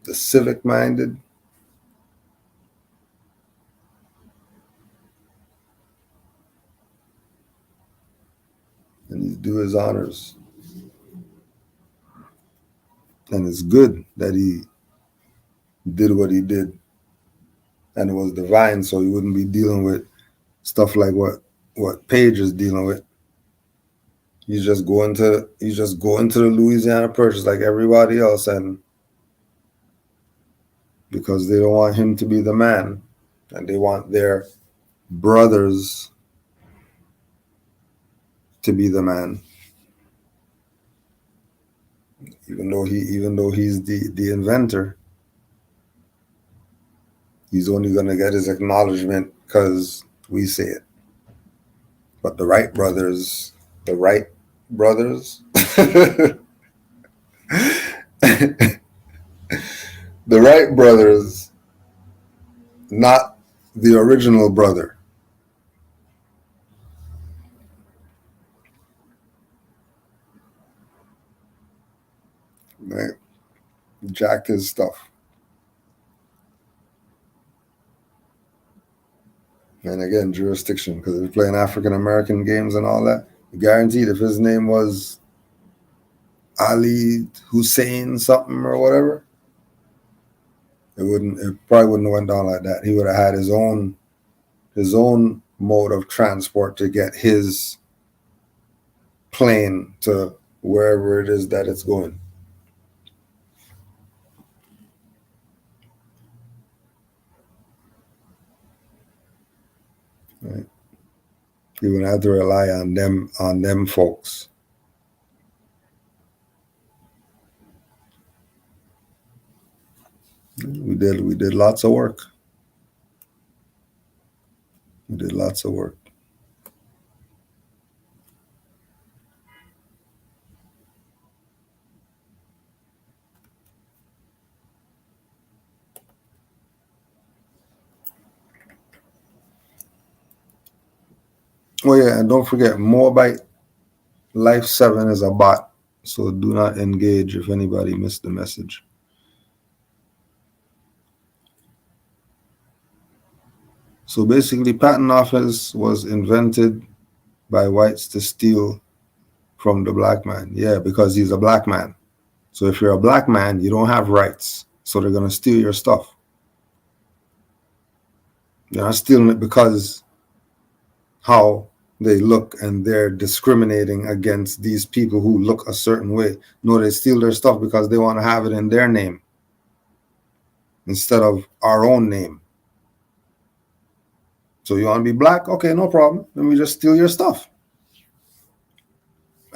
The civic-minded. And he do his honors. And it's good that he did what he did. And it was divine, so he wouldn't be dealing with stuff like what Page is dealing with. You just go into the Louisiana Purchase like everybody else, and because they don't want him to be the man, and they want their brothers to be the man. Even though he's the inventor, he's only gonna get his acknowledgement because we say it. But the Wright brothers, the Wright brothers, not the original brother. Right? Jacked his stuff. And again, jurisdiction, because they're playing African-American games and all that. Guaranteed if his name was Ali Hussein something or whatever, it probably wouldn't have went down like that. He would have had his own mode of transport to get his plane to wherever it is that it's going. Right. He would have to rely on them folks. We did lots of work. We did lots of work. Oh yeah, and don't forget, Moabite Life 7 is a bot, so do not engage if anybody missed the message. So basically, patent office was invented by whites to steal from the black man. Yeah, because he's a black man. So if you're a black man, you don't have rights. So they're gonna steal your stuff. They're not stealing it because how they look and they're discriminating against these people who look a certain way. No, they steal their stuff because they want to have it in their name instead of our own name. So you want to be black? Okay, no problem. Then we just steal your stuff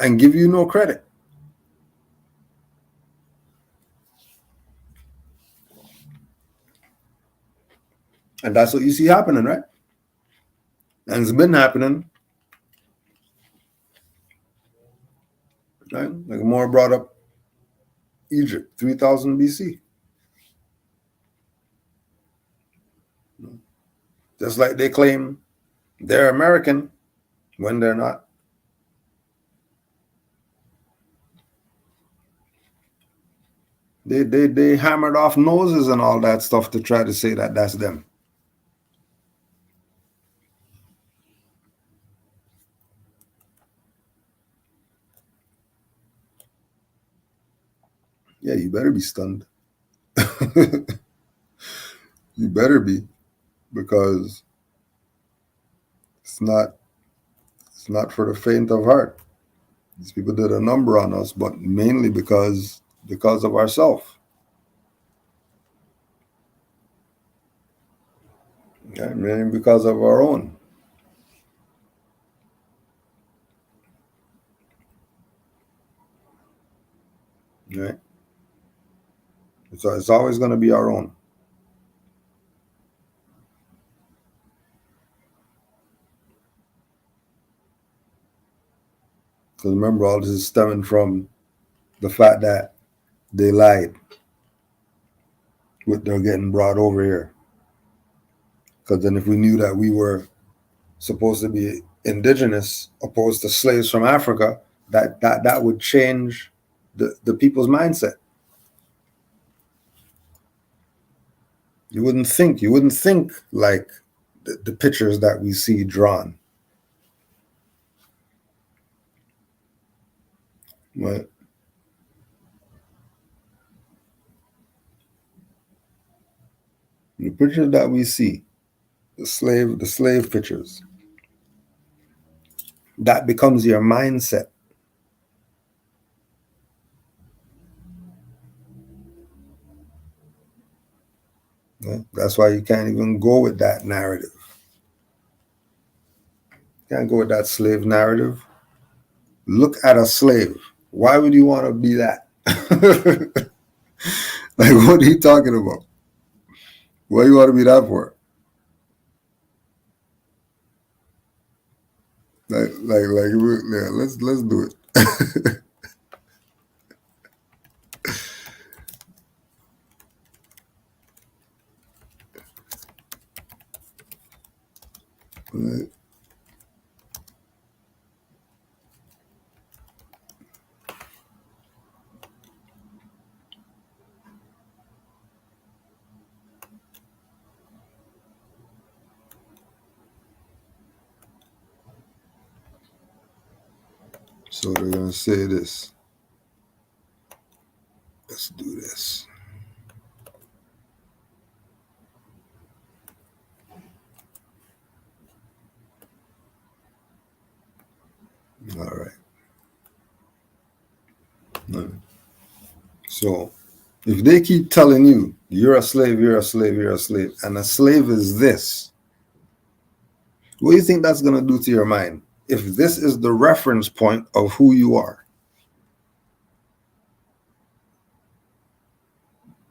and give you no credit. And that's what you see happening, right? And it's been happening. Right? Like Moore brought up Egypt, 3000 BC. Just like they claim they're American when they're not. They hammered off noses and all that stuff to try to say that that's them. Yeah, you better be stunned. You better be, because it's not for the faint of heart. These people did a number on us, but mainly because of ourselves. Yeah, mainly because of our own. Right? It's always going to be our own. Because remember, all this is stemming from the fact that they lied with their getting brought over here. Because then if we knew that we were supposed to be indigenous opposed to slaves from Africa, that would change the people's mindset. You wouldn't think like the pictures that we see drawn. Right? The pictures that we see, the slave pictures, that becomes your mindset. Right? That's why you can't even go with that narrative. You can't go with that slave narrative. Look at a slave. Why would you want to be that? Like, what are you talking about? What do you want to be that for? Yeah, let's do it. Right. So they're gonna say this. Let's do this. All right. So if they keep telling you you're a slave, you're a slave, you're a slave, and a slave is this, what do you think that's gonna do to your mind? If this is the reference point of who you are.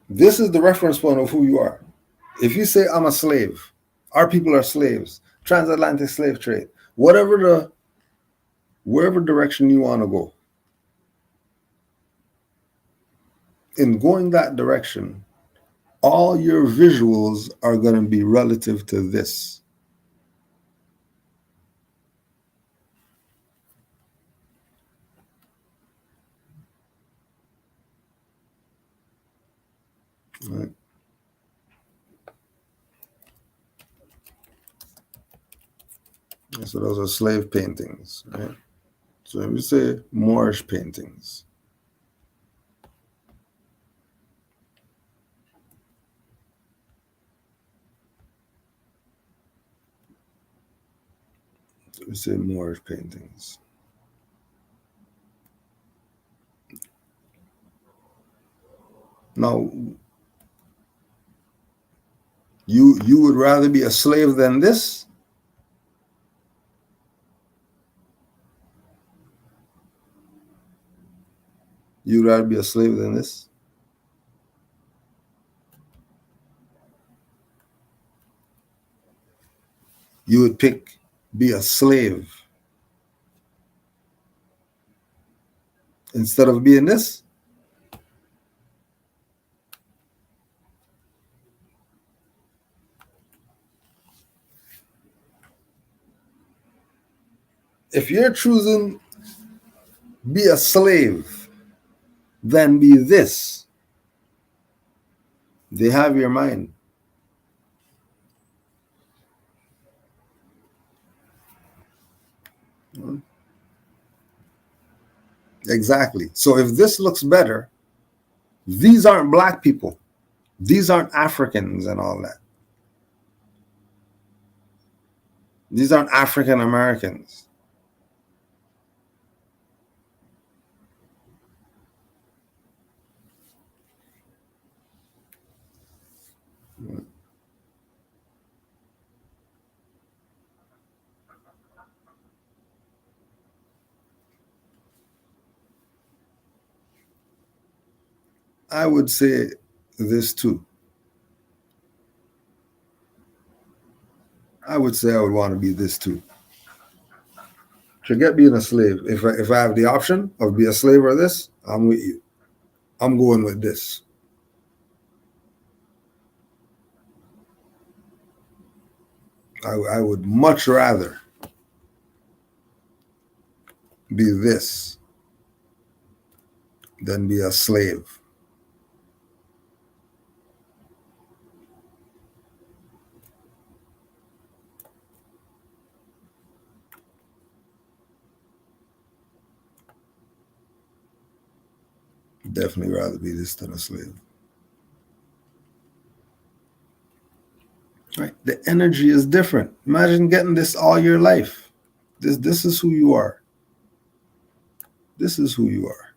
This is the reference point of who you are. If you say I'm a slave, our people are slaves, transatlantic slave trade, wherever direction you want to go, in going that direction, all your visuals are going to be relative to this. Right. So those are slave paintings, right? So let me say Moorish paintings. So we say Moorish paintings. Now, you would rather be a slave than this? You'd rather be a slave than this? You would pick be a slave instead of being this? If you're choosing be a slave, then be this. They have your mind. Exactly. So if this looks better, these aren't black people. These aren't Africans and all that. These aren't African Americans. I would say this too. I would say I would want to be this too. Forget being a slave. If I have the option of be a slave or this, I'm with you. I'm going with this. I would much rather be this than be a slave. Definitely rather be this than a slave. Right? The energy is different. Imagine getting this all your life. This is who you are. This is who you are.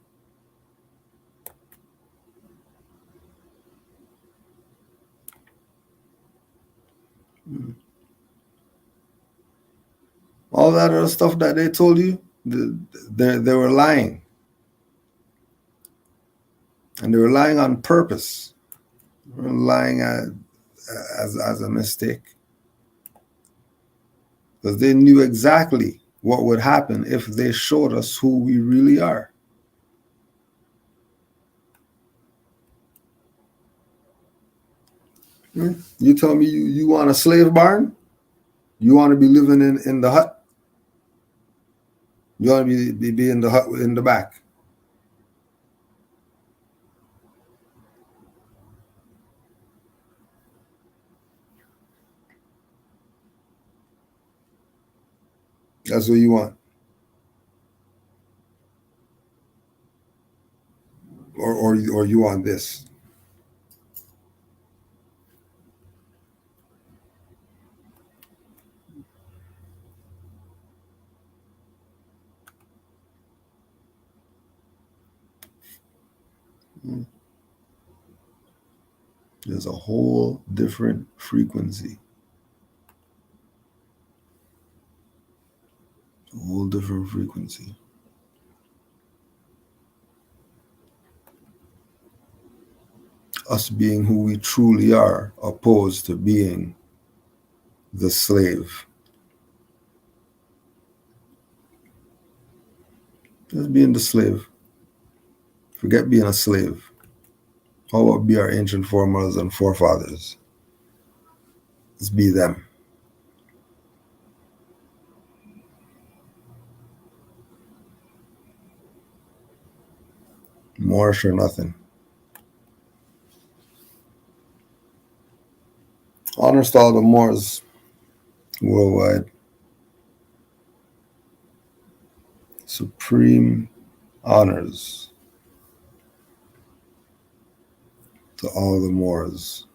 All that other stuff that they told you, they were lying. And they were lying on purpose. They were lying as a mistake. Because they knew exactly what would happen if they showed us who we really are. You tell me you want a slave barn? You want to be living in the hut? You want to be in the hut in the back? That's what you want. Or you want this. There's a whole different frequency. A whole different frequency. Us being who we truly are, opposed to being the slave. Just being the slave. Forget being a slave. How about be our ancient foremothers and forefathers? Let's be them. Moorish or nothing. Honors to all the Moors worldwide. Supreme honors to all the Moors.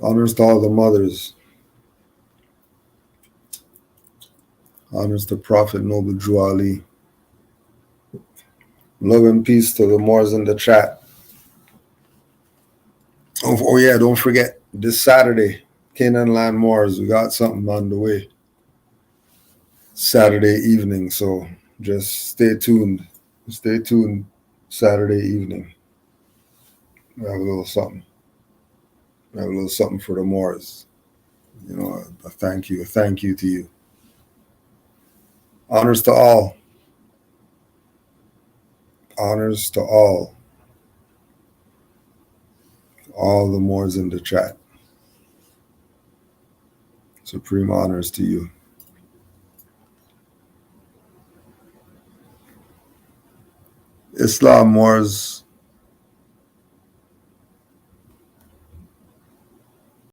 Honors to all the mothers. Honors to Prophet Noble Drew Ali. Love and peace to the Moors in the chat. Oh yeah, don't forget this Saturday, Canaanland Moors. We got something on the way. Saturday evening, so just stay tuned. Stay tuned Saturday evening. We have a little something. We have a little something for the Moors. You know, a thank you to you. Honors to all. Honors to all. All the Moors in the chat. Supreme honors to you. Islam Moors,